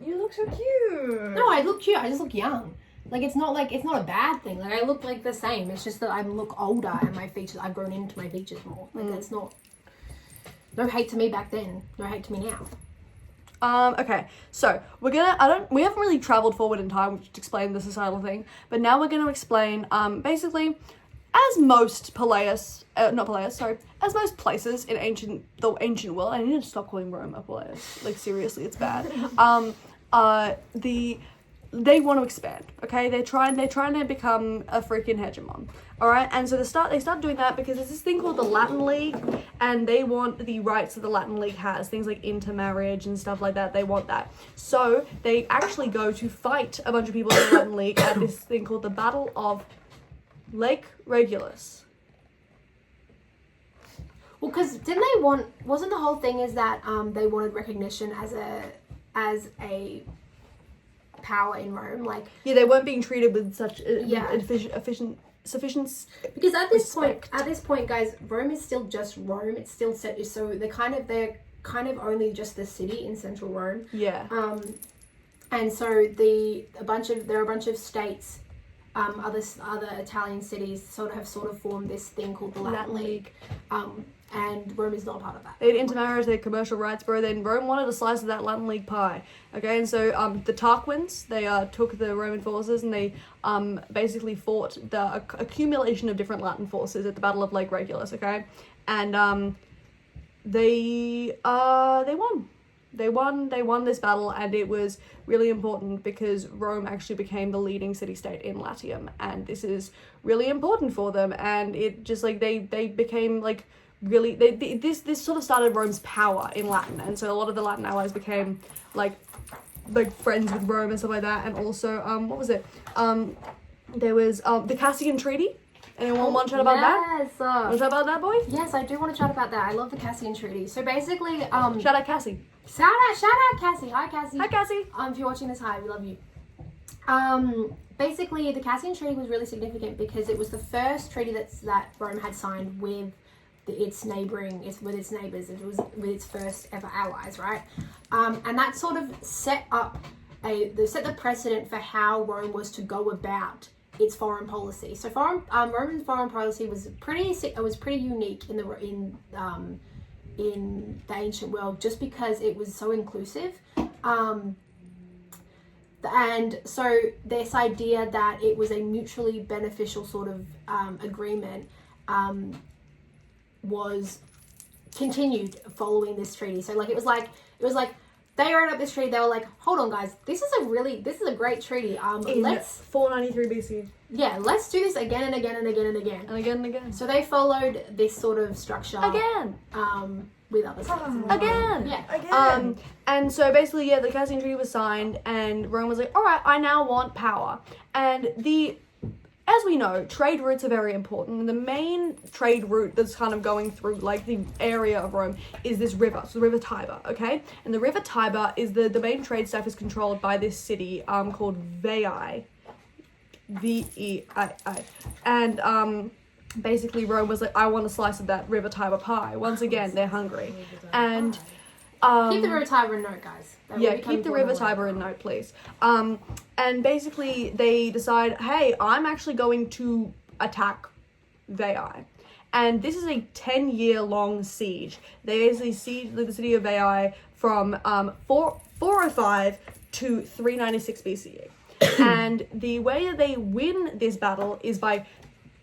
You look so cute. No, I look cute. I just look young. It's not a bad thing. I look the same. It's just that I look older and my features, I've grown into my features more. It's not. No hate to me back then. No hate to me now. Okay, so we haven't really traveled forward in time, which explained the societal thing, but now we're gonna explain, basically, as most places in the ancient world, I need to stop calling Rome a Peleus. Seriously, it's bad. They want to expand, okay? They're trying to become a freaking hegemon, all right? And so they start doing that because there's this thing called the Latin League, and they want the rights that the Latin League has, things like intermarriage and stuff like that. They want that. So they actually go to fight a bunch of people in the Latin League at this thing called the Battle of Lake Regulus. Well, because wasn't the whole thing is that they wanted recognition as a power in Rome, yeah, they weren't being treated with such sufficient because at this point, guys, Rome is still just Rome. It's still set, so they're kind of only just the city in central Rome. Yeah. And so there are a bunch of states other Italian cities sort of formed this thing called the Latin League. And Rome is not part of that. They'd intermarriage their commercial rights, bro. Then Rome wanted a slice of that Latin League pie. Okay, and so the Tarquins, they took the Roman forces and they basically fought the accumulation of different Latin forces at the Battle of Lake Regulus. Okay, and they won. They won this battle, and it was really important because Rome actually became the leading city-state in Latium, and this is really important for them. And it just like they became like really this sort of started Rome's power in Latin, and so a lot of the Latin allies became like friends with Rome and stuff like that. And also what was it? There was the Cassian Treaty. Anyone want to chat about that? Yes. Want to chat about that, boy? Yes, I do want to chat about that. I love the Cassian Treaty. So basically, Shout out Cassie. Shout out Cassie. Hi Cassie. Hi Cassie. If you're watching this, hi, we love you. Basically, the Cassian Treaty was really significant because it was the first treaty that Rome had signed with its neighbors. It was with its first ever allies, right? And that sort of set the precedent for how Rome was to go about its foreign policy. So Roman foreign policy was pretty unique in the ancient world, just because it was so inclusive. And so this idea that it was a mutually beneficial sort of agreement was continued following this treaty. So it was like they wrote up this treaty. They were like, hold on guys, this is a great treaty. Let's 493 BC. Yeah, let's do this again and again and again and again. And again and again. So they followed this sort of structure Again. With other states. Again. Yeah. Again. And so basically, yeah, the Cassian Treaty was signed, and Rome was like, all right, I now want power. And as we know, trade routes are very important. And the main trade route that's kind of going through the area of Rome is this river, so the River Tiber, okay? And the River Tiber is the main trade staff is controlled by this city called Veii. Veii. And basically Rome was like, I want a slice of that River Tiber pie. Once again, they're hungry. And keep the River Tiber in note, guys. Keep the River Tiber in note, please. And basically they decide, hey, I'm actually going to attack Veii. And this is a 10-year-long siege. They basically siege the city of Veii from 405 to 396 BCE. And the way that they win this battle is by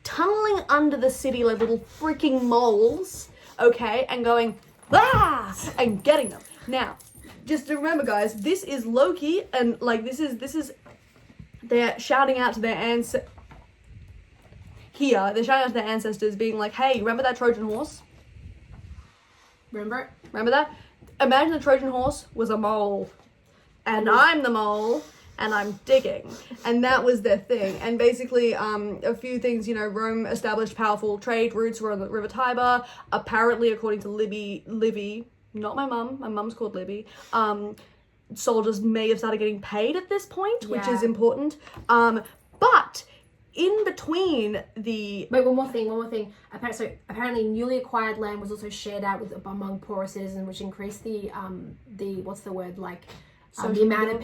tunneling under the city like little freaking moles, okay, and going, and getting them. Now, just to remember, guys, this is Loki, and this is they're shouting out to their ancestors. They're shouting out to their ancestors, being like, hey, remember that Trojan horse? Remember it? Remember that? Imagine the Trojan horse was a mole, and I'm the mole, and I'm digging. And that was their thing. And basically, a few things, Rome established powerful trade routes around the River Tiber. Apparently, according to Livy, not my mum's called Libby, soldiers may have started getting paid at this point, which is important. But in between the... Wait, one more thing. Apparently newly acquired land was also shared out among poorer citizens, which increased the what's the word, the amount of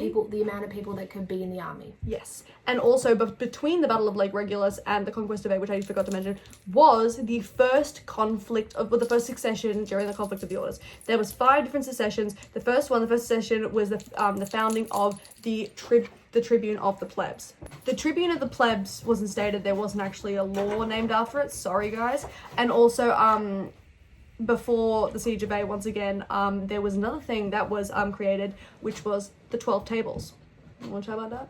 people that could be in the army. Yes. And also, between the Battle of Lake Regulus and the Conquest of Veii, which I forgot to mention, was the first the first succession during the conflict of the orders. There was 5 different successions. The first succession was the founding of the Tribune of the Plebs. The Tribune of the Plebs wasn't stated. There wasn't actually a law named after it. Sorry, guys. And also, before the Siege of Veii, once again, there was another thing that was created, which was the 12 tables. You want to chat about that?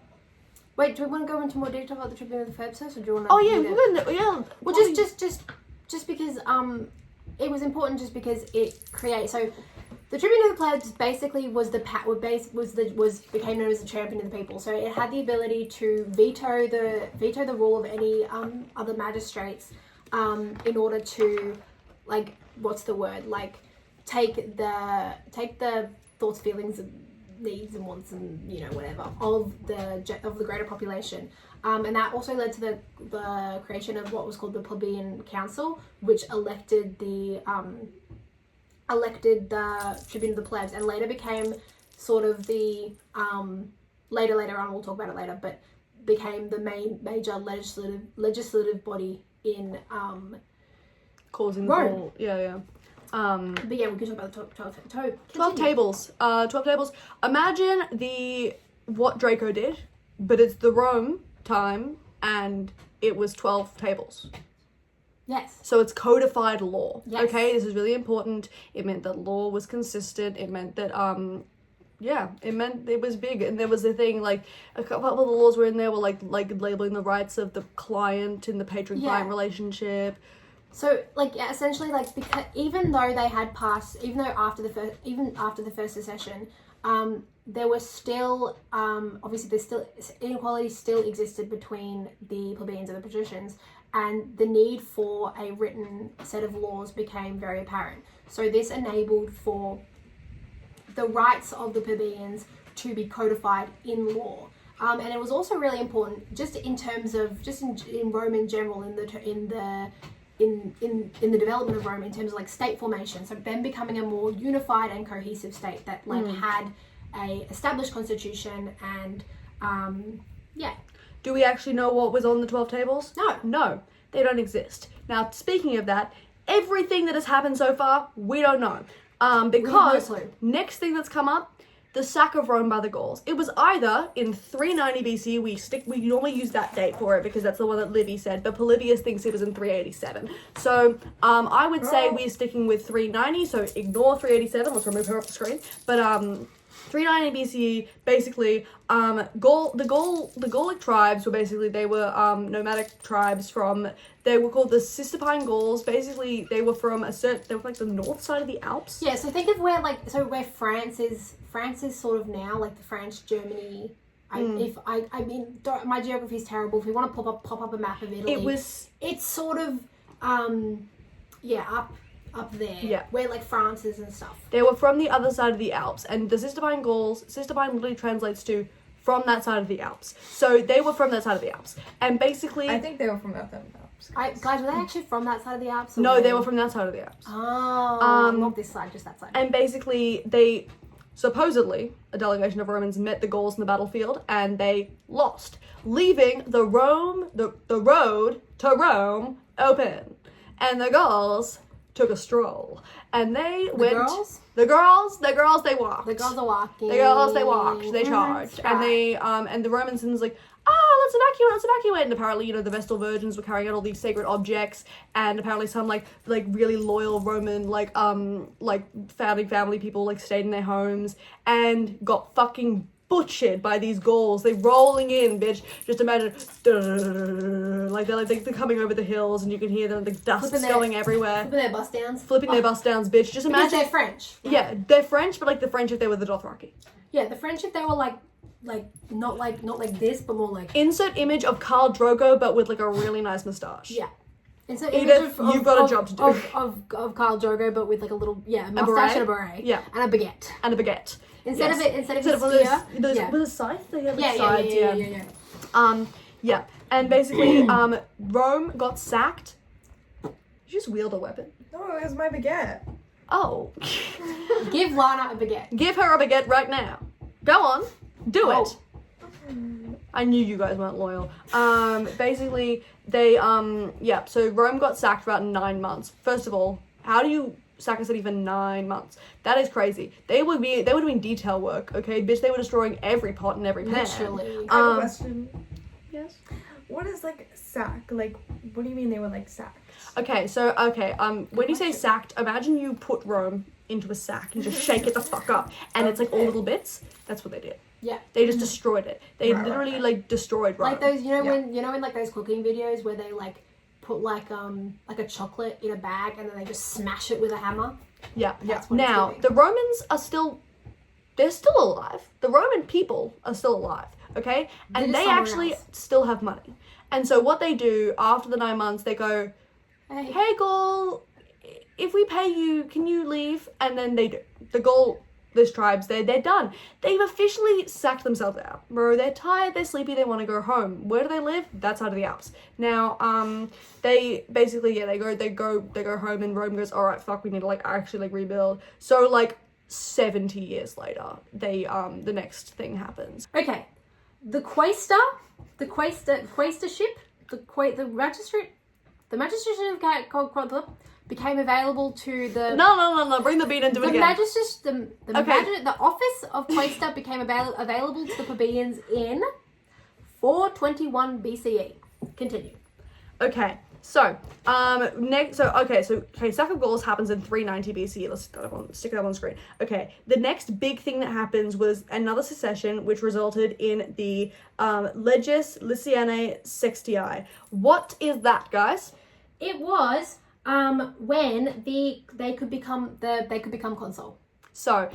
Wait, do we want to go into more detail about the Tribune of the Plebs, or do you want to... Oh, yeah, Well, just because it was important, just because it creates... So, the Tribune of the Plebs basically became known as the champion of the people. So it had the ability to veto the rule of any other magistrates in order to take the thoughts, feelings, needs and wants and whatever of the greater population, and that also led to the creation of what was called the plebeian council, which elected the Tribune of the Plebs, and later became sort of the later on, we'll talk about it later, but became the major legislative body in Causing Rome. all, yeah. But yeah, we can talk about the 12 tables. 12 tables. Imagine what Draco did, but it's the Rome time, and it was 12 tables. Yes. So it's codified law. Yes. Okay, this is really important. It meant that law was consistent. It meant that it meant it was big. And there was a thing like a couple of the laws were in there were like labeling the rights of the client in the patron-client relationship. So essentially because even though they had passed, even after the first secession, there was still obviously there's still inequality still existed between the plebeians and the patricians, and the need for a written set of laws became very apparent. So this enabled for the rights of the plebeians to be codified in law. And it was also really important just in terms of in Rome in general, in the development of Rome, in terms of like state formation. So them becoming a more unified and cohesive state that had a established constitution and Do we actually know what was on the 12 tables? No. No, they don't exist. Now, speaking of that, everything that has happened so far, we don't know. Because no clue. Next thing that's come up, the sack of Rome by the Gauls. It was either in 390 BC, we normally use that date for it because that's the one that Livy said, but Polybius thinks it was in 387. So I would say we're sticking with 390, so ignore 387, let's remove her off the screen. But 390 BCE, basically, the Gallic tribes were basically, they were nomadic tribes they were called the Cistercine Gauls. Basically, they were from they were like the north side of the Alps. Yeah, so think of where France is sort of now, like the France, Germany. I mean, my geography is terrible. If we want to pop up a map of Italy, it's sort of up there, where like France is and stuff. They were from the other side of the Alps, and the Cistercine Gauls, Cistercine literally translates to from that side of the Alps. So they were from that side of the Alps, and basically, I think they were from that side of the Alps. Guys, were they actually from that side of the Alps? No, they were from that side of the Alps. Oh, not this side, just that side. And basically, they supposedly a delegation of Romans met the Gauls in the battlefield, and they lost, leaving the road to Rome open, and the Gauls took a stroll, and they The girls, they walked. the girls are walking. The girls, they walked. They charged, and they and the Romans was like, let's evacuate. And apparently, the Vestal Virgins were carrying out all these sacred objects, and apparently some like really loyal Roman founding family people stayed in their homes and got fucking butchered by these Gauls. They rolling in, bitch. Just imagine, they're coming over the hills, and you can hear the dust going everywhere. Flipping their bus downs. Bitch. Just imagine. Because they're French. Right? Yeah, they're French, but the French if they were the Dothraki. Yeah, the French if they were not like this, but more like. Insert image of Khal Drogo, but with a really nice moustache. Yeah. Insert Edith, image you've got a job to do. Of Khal Drogo, but with a little mustache and a beret. Yeah. And a baguette. Instead of his spear, with a scythe, they have scythes. Yeah. And basically, Rome got sacked. You just wield a weapon. No, it was my baguette. Oh. Give Lana a baguette. Give her a baguette right now. Go on. Do it. I knew you guys weren't loyal. Basically, they, so Rome got sacked for about 9 months. First of all, how do you sack a city for 9 months? That is crazy. They would be doing detail work, okay? Bitch, they were destroying every pot and every pan. Literally. I have a question. Yes? What is sack? What do you mean they were sacked? Okay, so, when you say sacked, imagine you put Rome into a sack and just shake it the fuck up, and it's all little bits. That's what they did. Yeah. They just destroyed it. They literally destroyed Rome. Like those, when in those cooking videos where they put a chocolate in a bag and then they just smash it with a hammer. Yeah. That's what Now it's the Romans are still alive. The Roman people are still alive. Okay, and they actually still have money. And so what they do after the 9 months, they go, "Hey Gaul, if we pay you, can you leave?" And then they do. The Gaul. Those tribes, they're done. They've officially sacked themselves out. Bro, they're tired, they're sleepy, they want to go home. Where do they live? That side of the Alps. Now, they basically, they go home, and Rome goes, all right, fuck, we need to actually rebuild. So 70 years later, the next thing happens. Okay, the quaestor the quaestorship, the magistracy became available to the No. Bring the beat and do it again. The office of quaestor became available to the plebeians in 421 BCE. Continue. Okay. So, Sack of Gauls happens in 390 BCE. Let's stick that on the screen. Okay, the next big thing that happens was another secession, which resulted in the Leges Lycianae Sextii. What is that, guys? It was when they could become consul. So,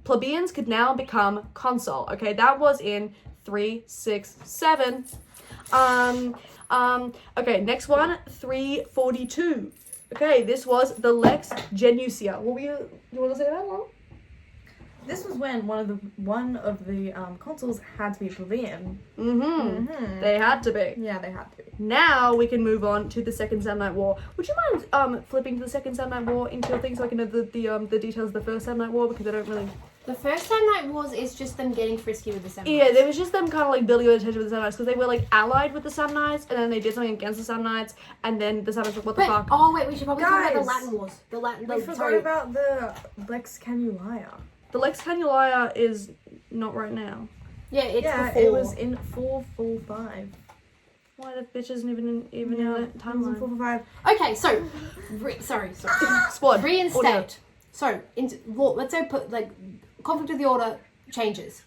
plebeians could now become consul. Okay, that was in 367. Okay, next one, 342. Okay, this was the Lex Genusia. You want to say that one? This was when one of the consuls had to be plebeian. They had to be. Yeah, they had to be. Now we can move on to the Second Samnite War. Would you mind flipping to the Second Samnite War into your thing so I can know the details of the First Samnite War, because I don't really... The First Samnite Wars is just them getting frisky with the Samnites. Yeah, there was just them kind of like building their attention with the Samnites, because they were like allied with the Samnites, and then they did something against the Samnites, and then the Samnites were like, what the fuck? Oh wait, we should probably talk about the Guys! Latin Wars. We forgot about the Lex Canulaia. The Lex Canulaia is not right now. Yeah, it's Yeah, it was in 445. Why the bitch isn't even in the timeline? 445. Okay, so sorry. Squad. Reinstate. Audio. So let's say put like conflict of the order changes.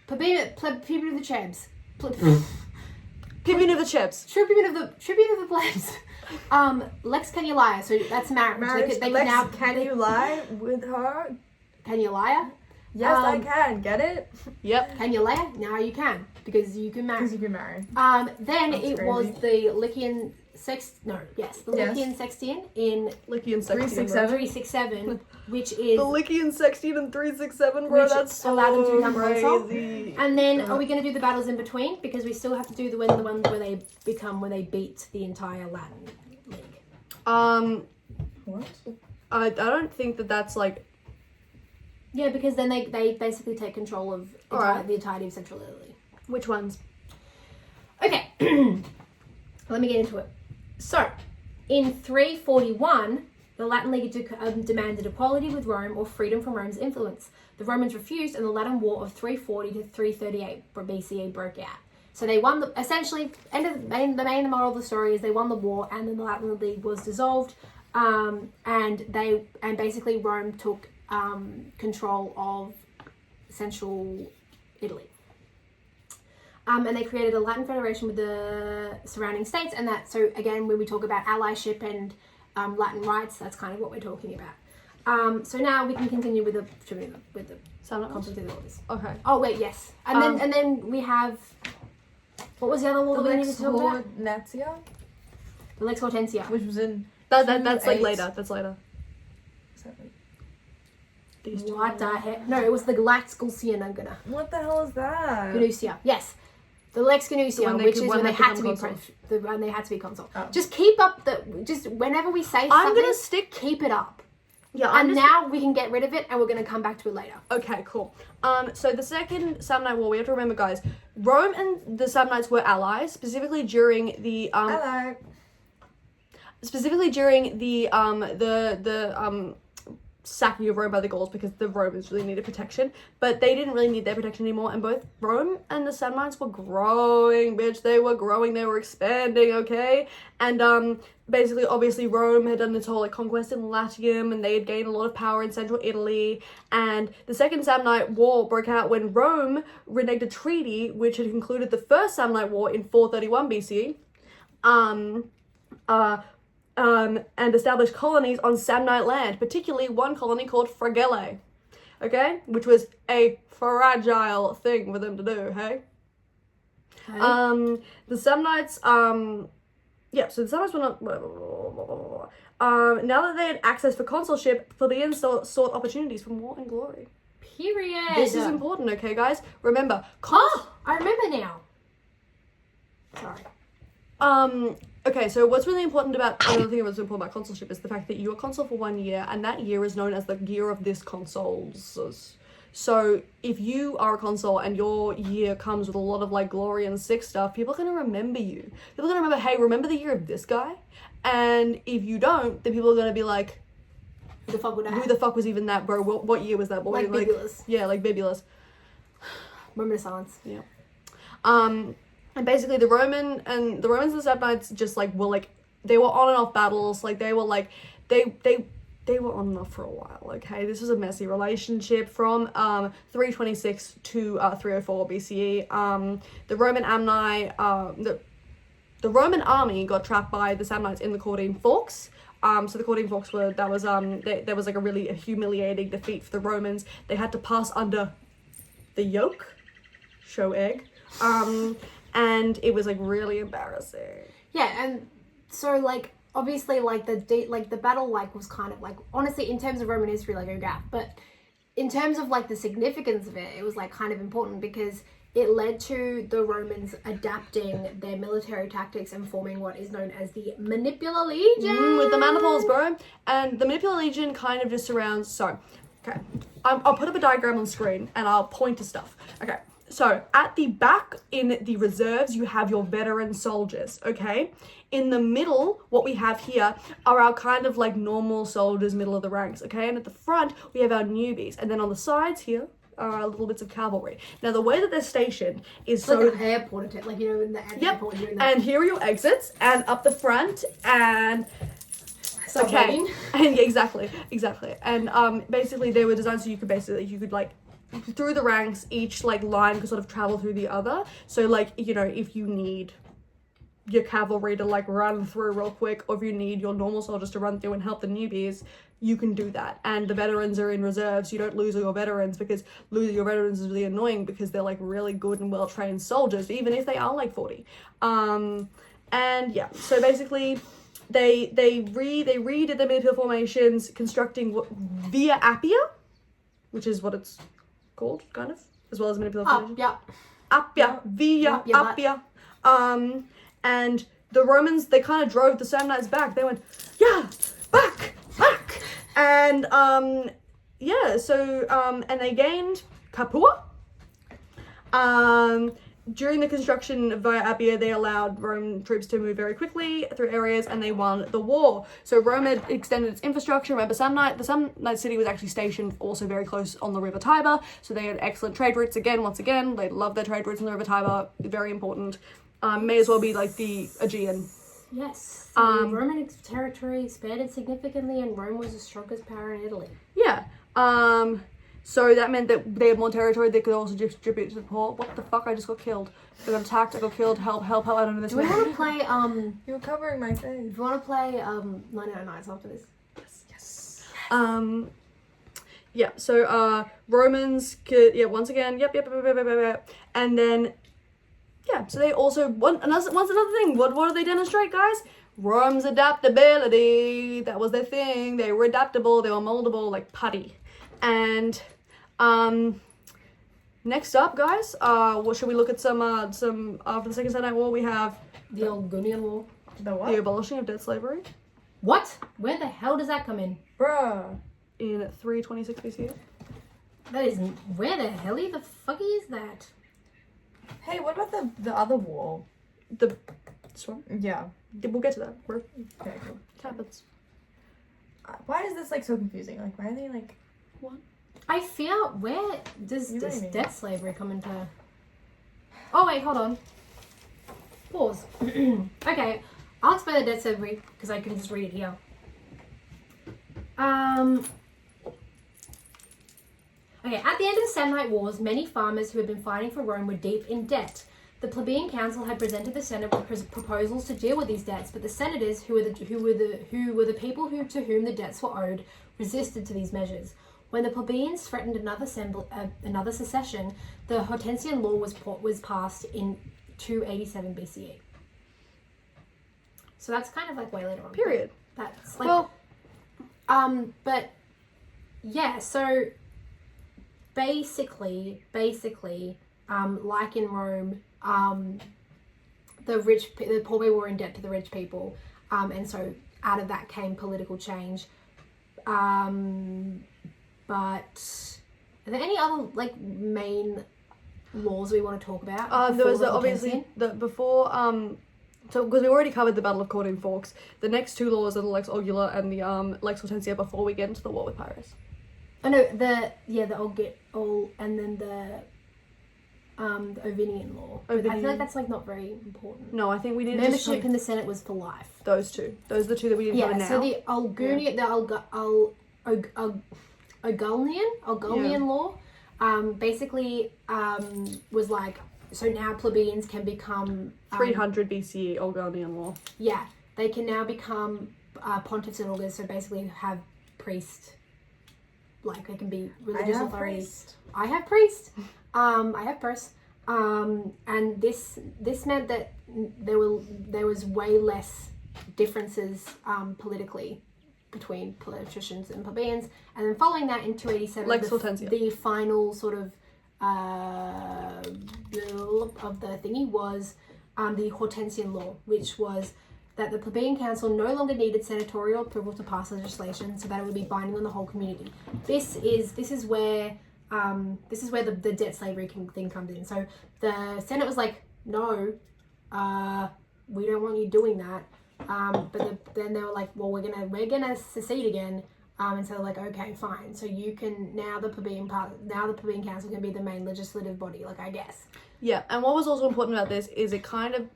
Plebeian of the champs. Plebeian of the chips. Tribune of the plebs. Lex Canulaia. So that's marriage. They Lex, now can you lie with her? Canulaia. Yes, I can. Get it? Yep. Canulaia. Now you can because you can marry. Because you can marry. Then That's it crazy. was the Lycian Lycian Sextian in Lycian Sextian. 367, which is The Lycian Sextian in 367, bro. Which That's so allowed them to become consul. crazy. And then are we going to do the battles in between? Because we still have to do the ones where they beat the entire Latin League. What? I don't think that's like... Yeah, because then they basically take control of the entirety of Central Italy. Which ones? Okay, let me get into it. So, in 341, the Latin League demanded equality with Rome or freedom from Rome's influence. The Romans refused, and the Latin War of 340 to 338 BCE broke out. So they won essentially, the main moral of the story is they won the war, and then the Latin League was dissolved, and basically Rome took control of central Italy. And they created a Latin federation with the surrounding states, and so again, when we talk about allyship and Latin rights, that's kind of what we're talking about. So now we can continue with the conflict of the orders. Okay. Oh wait, yes, and then we have, what was the other war that we needed to talk about? Hortensia, The Lex Hortensia. which was in That's like later. That's later. These two. What the heck? No, it was the Lex Gulcianagana. What the hell is that? Ganusia. Yes. The Lex Ganusia, which is when they had to be when they had to be consul. Oh. Just keep up just whenever we say something, keep it up. Yeah, And now we can get rid of it, and we're going to come back to it later. Okay, cool. So the Second Samnite War, we have to remember, guys, Rome and the Samnites were allies, specifically during the Hello. sacking of Rome by the Gauls, because the Romans really needed protection, but they didn't really need their protection anymore, and both Rome and the Samnites were growing, bitch. They were growing, they were expanding, okay? And basically, obviously, Rome had done this whole like conquest in Latium, and they had gained a lot of power in central Italy, and the Second Samnite War broke out when Rome reneged a treaty which had concluded the First Samnite War in 431 BCE. And established colonies on Samnite land, particularly one colony called Fragile, okay? Which was a fragile thing for them to do, hey? Okay. The Samnites, so the Samnites were not, now that they had access for consulship, plebeians sought opportunities for war and glory. Period. This is important, okay, guys? Remember, I remember now. Sorry. Okay, so what's really important about, another thing that's important about consulship is the fact that you are consul for 1 year, and that year is known as the year of this consul's. So if you are a consul and your year comes with a lot of like glory and sick stuff, people are gonna remember you. People are gonna remember, hey, remember the year of this guy? And if you don't, then people are gonna be like, Who the fuck would I who the fuck was even that, bro? What year was that? What Like were you, Bibulous. Yeah, like Bibulous. Moment of silence. Yeah. And basically the Romans and the Samnites just like were like, they were on and off battles. Like they were like, they were on and off for a while. Okay, this was a messy relationship from 326 to 304 BCE. The Roman the Roman army got trapped by the Samnites in the Caudine Forks. So the Caudine Forks there was like a really humiliating defeat for the Romans. They had to pass under the yoke, show egg, and it was like really embarrassing. Yeah, and so like obviously like the battle like was kind of like, honestly, in terms of Roman history, like a gap, but in terms of like the significance of it, it was like kind of important because it led to the Romans adapting their military tactics and forming what is known as the Manipular Legion. With the maniples, bro. And the Manipular Legion kind of just surrounds, so, okay. I'll put up a diagram on screen and I'll point to stuff. Okay, so at the back in the reserves, you have your veteran soldiers, okay? In the middle, what we have here are our kind of like normal soldiers, middle of the ranks, okay? And at the front, we have our newbies. And then on the sides here, are little bits of cavalry. Now the way that they're stationed is so like an airport attack, like you know in the airport. Yep. And here are your exits, and up the front, and okay, and yeah, exactly. And basically they were designed so you could like through the ranks, each like line could sort of travel through the other. So like, you know, if you need your cavalry to like run through real quick, or if you need your normal soldiers to run through and help the newbies, you can do that. And the veterans are in reserves. You don't lose all your veterans, because losing your veterans is really annoying because they're like really good and well trained soldiers, even if they are like 40. And yeah, so basically they redid the Manipular formations, constructing Via Appia, which is what it's called, kind of, as well as Manipular formation. Yeah. Appia, Via Appia. And the Romans, they kind of drove the Samnites back. They went, yeah, back. And, yeah, so, and they gained Capua. During the construction via Appia, they allowed Roman troops to move very quickly through areas, and they won the war. So Rome had extended its infrastructure. Remember, the Samnite city was actually stationed also very close on the River Tiber, so they had excellent trade routes. Once again, they love their trade routes on the River Tiber. Very important. May as well be like the Aegean. Yes. The Roman territory expanded significantly, and Rome was the strongest power in Italy. Yeah. So that meant that they had more territory they could also distribute to the poor. What the fuck? I just got killed. I got attacked, I got killed. Help, I don't know this. Do we want to play, You were covering my face. do you want to play, 99 Nights after this? Yes. Yeah, so, Romans could, yeah, once again, yep. And then, yeah, so they also, once another thing, what do they demonstrate, guys? Rome's adaptability. That was their thing. They were adaptable, they were moldable, like putty. And, next up, guys, what should we look at some after the Second Samnite War, we have The Algonian War. The what? the abolishing of debt slavery What? Where the hell does that come in? Bruh. in 326 BC. That isn't. Where the helly the fuck is that? Hey, what about the other wall? This one? Yeah. We'll get to that. Okay, cool. It happens. Why is this like so confusing? Like, why are they like? What? I fear. Where does You know this what I mean. debt slavery come into? Oh wait, hold on. Pause. Okay, I'll explain the debt slavery because I can just read it here. Okay, at the end of the Samnite Wars, many farmers who had been fighting for Rome were deep in debt. The plebeian council had presented the Senate with proposals to deal with these debts, but the senators, who were the people to whom the debts were owed, resisted to these measures. When the plebeians threatened another secession, the Hortensian Law was passed in 287 BCE. So that's kind of like way later on. Period. That's like, Well, but yeah, so basically, like in Rome, the poor people were in debt to the rich people, and so out of that came political change. But Are there any other like main laws we want to talk about? There was before obviously before so because we already covered the Battle of Cordon Forks, the next two laws are the Lex Ogula and the Lex Hortensia before we get into the war with Pyrrhus. Oh no, the all and then the Ovinian law. I feel like that's like not very important. No, I think we need membership in the Senate was for life. Those two. Those are the two that we need to cover now. So the Algunian, Ogulnian law, basically was like, so now plebeians can become 300 BCE Olgarnian law. Yeah, they can now become pontiffs and augurs. So basically have priests. Like they can be religious authorities. I have priest. I have priests. And this meant that there was way less differences politically between patricians and plebeians. And then following that in 287, the final sort of bill of the thingy was the Hortensian law, which was that the plebeian council no longer needed senatorial approval to pass legislation, so that it would be binding on the whole community. This is where the debt slavery thing comes in. So the Senate was like, no, we don't want you doing that. But then they were like, well, we're gonna secede again. And so they're like, okay, fine. So you can now the plebeian council can be the main legislative body, like I guess. Yeah, and what was also important about this is it kind of,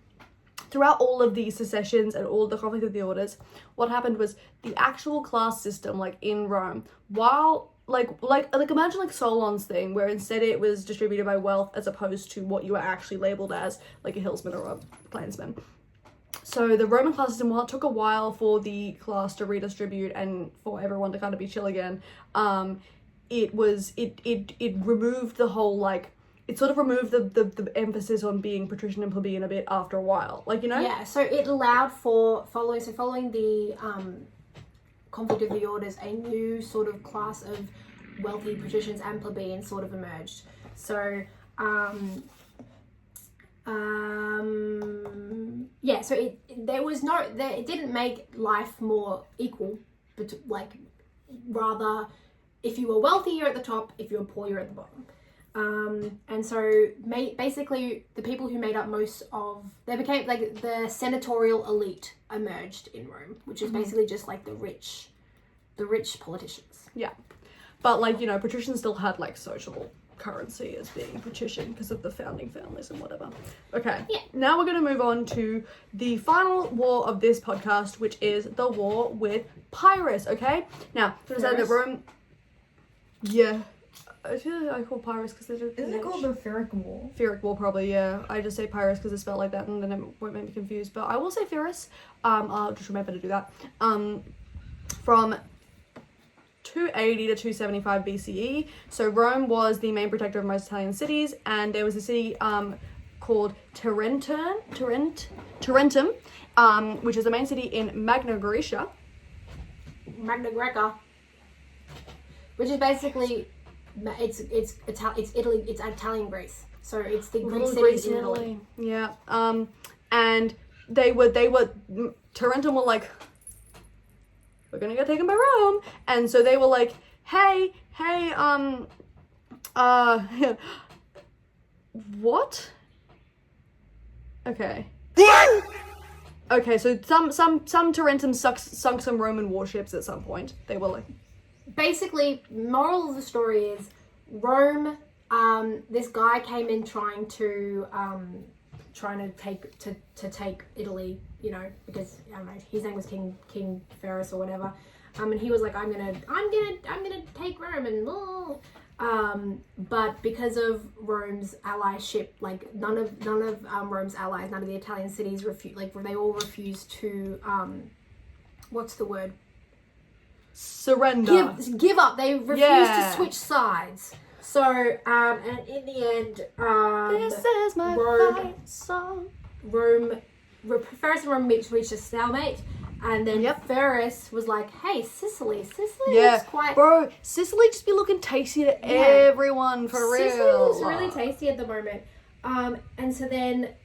throughout all of these secessions and all the conflict of the orders, what happened was the actual class system, like in Rome, while like imagine like Solon's thing, where instead it was distributed by wealth as opposed to what you were actually labeled as, like a hillsman or a clansman. So the Roman class system, while it took a while for the class to redistribute and for everyone to kind of be chill again, it removed the whole like, it sort of removed the emphasis on being patrician and plebeian a bit after a while, like, you know? Yeah, so it allowed for following the conflict of the orders, a new sort of class of wealthy patricians and plebeians sort of emerged. So yeah, so it didn't make life more equal, but like rather, if you were wealthy, you're at the top. If you were poor, you're at the bottom. And so basically the people who made up they became like the senatorial elite emerged in Rome, which is basically just like the rich politicians. Yeah. But like, you know, patricians still had like social currency as being patrician because of the founding families and whatever. Okay. Yeah. Now we're going to move on to the final war of this podcast, which is the war with Pyrrhus, okay? Now, to say that Rome... Yeah. I feel like I call Pyrrhus because they do... Isn't it called the Pyrrhic War? Pyrrhic War, probably, yeah. I just say Pyrrhus because it's spelled like that and then it won't make me confused. But I will say Pyrrhus. I'll just remember to do that. From 280 to 275 BCE. So Rome was the main protector of most Italian cities, and there was a city called Tarentum, which is the main city in Magna Graecia. Which is basically... It's Italy. It's Italian Greece, so it's the Greek cities in Italy. Yeah. And they were Tarentum were like, we're gonna get taken by Rome, and so they were like, hey, what? Okay. Okay, so some Tarentum sunk some Roman warships at some point. They were like. Basically, moral of the story is Rome. This guy came in trying to take Italy. You know, because I don't know, his name was King Ferrus or whatever. And he was like, I'm gonna take Rome and but because of Rome's allyship, like none of Rome's allies, none of the Italian cities they all refused to what's the word? Surrender. Give up. They refused to switch sides. So, and in the end, this is my fight song. Ferrus and Rome reached a stalemate, and then Ferrus was like, "Hey, Sicily is quite bro. Sicily just be looking tasty to everyone for real. Sicily looks really tasty at the moment." And so then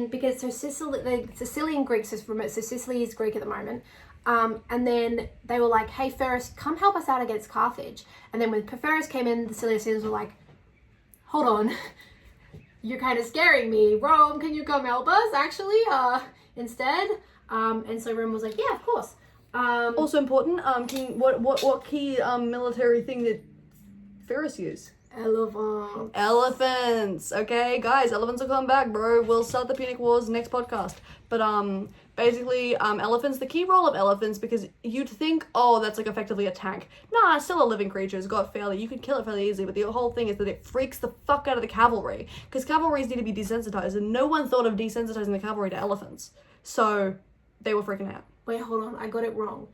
because Sicilian Greeks so Sicily is Greek at the moment, And then they were like, hey, Ferris, come help us out against Carthage. And then when Ferris came in, the Cilicians were like, hold on, you're kind of scaring me. Rome, can you come help us, actually, instead? And so Rome was like, yeah, of course. Also important, what key military thing did Ferris use? Elephants. Okay, guys, elephants will come back, bro. We'll start the Punic Wars next podcast. But basically, elephants, the key role of elephants, because you'd think, oh, that's like effectively a tank. Nah, it's still a living creature. It's got fairly, you can kill it fairly easily, but the whole thing is that it freaks the fuck out of the cavalry, because cavalries need to be desensitized, and no one thought of desensitizing the cavalry to elephants. So they were freaking out. Wait, hold on, I got it wrong.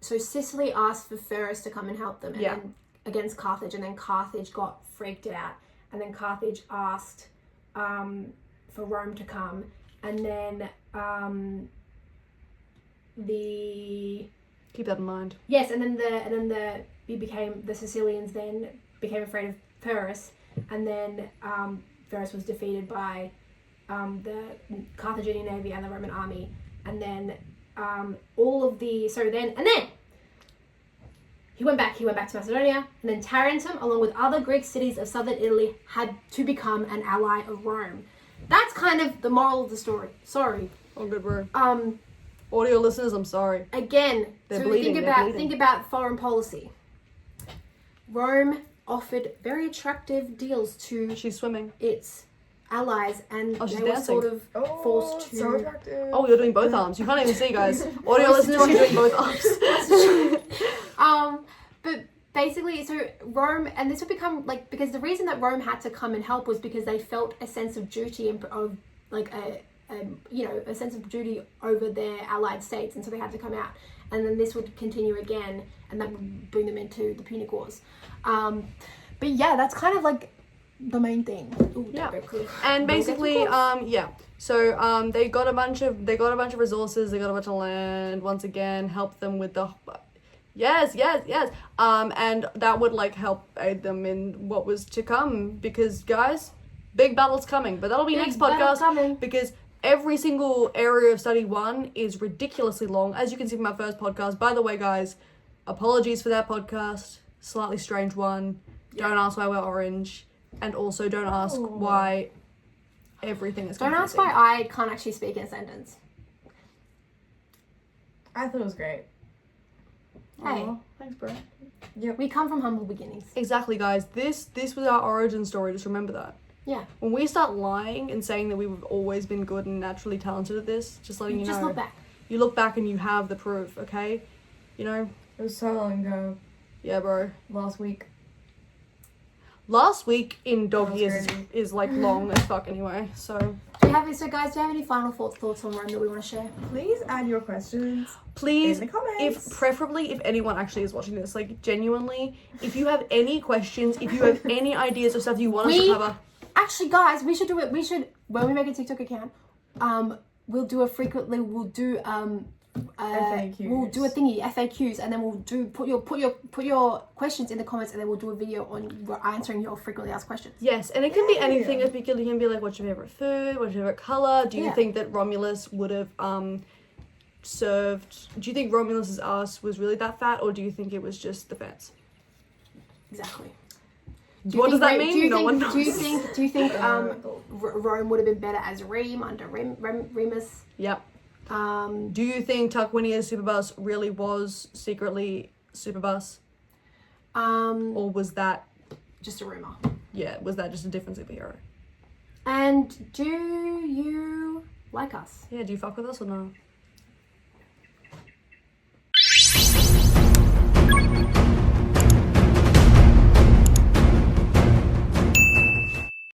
So Sicily asked for Ferris to come and help them, and then against Carthage, and then Carthage got freaked out, and then Carthage asked for Rome to come, and then keep that in mind. Yes, and then the Sicilians then became afraid of Ferris, and then Ferris was defeated by the Carthaginian navy and the Roman army, and then he went back to Macedonia, and then Tarentum, along with other Greek cities of southern Italy, had to become an ally of Rome. That's kind of the moral of the story. Sorry. Oh, good word. Audio listeners, I'm sorry. Again, they're bleeding. Think about foreign policy. Rome offered very attractive deals to She's swimming. its allies, and she's they were dancing. sort of forced to... So attractive. Oh, you're doing both arms. You can't even see, guys. Audio listeners, she's doing both arms. But basically, so Rome, and this would become like, because the reason that Rome had to come and help was because they felt a sense of duty and of like a sense of duty over their allied states, and so they had to come out, and then this would continue again, and that would bring them into the Punic Wars. But yeah, that's kind of like the main thing. Ooh, yeah, and basically, so they got a bunch of resources, they got a bunch of land. Once again, helped them with the yes, and that would like help aid them in what was to come, because guys, big battle's coming, but that'll be next podcast, because every single area of study 1 is ridiculously long, as you can see from our first podcast. By the way, guys, apologies for that podcast, slightly strange one. Don't ask why we're orange, and also don't ask why everything is confusing. Don't ask why I can't actually speak in a sentence. I thought it was great. Hey, thanks, bro. Yeah, we come from humble beginnings. Exactly, guys. This was our origin story. Just remember that. Yeah. When we start lying and saying that we've always been good and naturally talented at this, just letting you know. Just look back. You look back and you have the proof, okay? You know? It was so long ago. Yeah, bro. Last week in dog years is like long as fuck anyway, so. Guys, do you have any final thoughts on Rome that we want to share? Please add your questions. Please, in the comments. If anyone actually is watching this, like genuinely, if you have any questions, if you have any ideas of stuff you want us to cover. Actually, guys, we should do it. When we make a TikTok account, we'll do FAQs. We'll do a thingy, FAQs, and then we'll put your questions in the comments, and then we'll do a video on answering your frequently asked questions. Yes, and it can be anything. It can be like, what's your favorite food? What's your favorite color? Do you think that Romulus would have served? Do you think Romulus's ass was really that fat, or do you think it was just the fats? Exactly. What does that mean? No one knows. Do you think Rome would have been better as Reme under Remus? Yep. Do you think Tarquinius Superbus really was secretly Superbus? Or was that just a rumor? Yeah, was that just a different superhero? And do you like us? Yeah, do you fuck with us or no?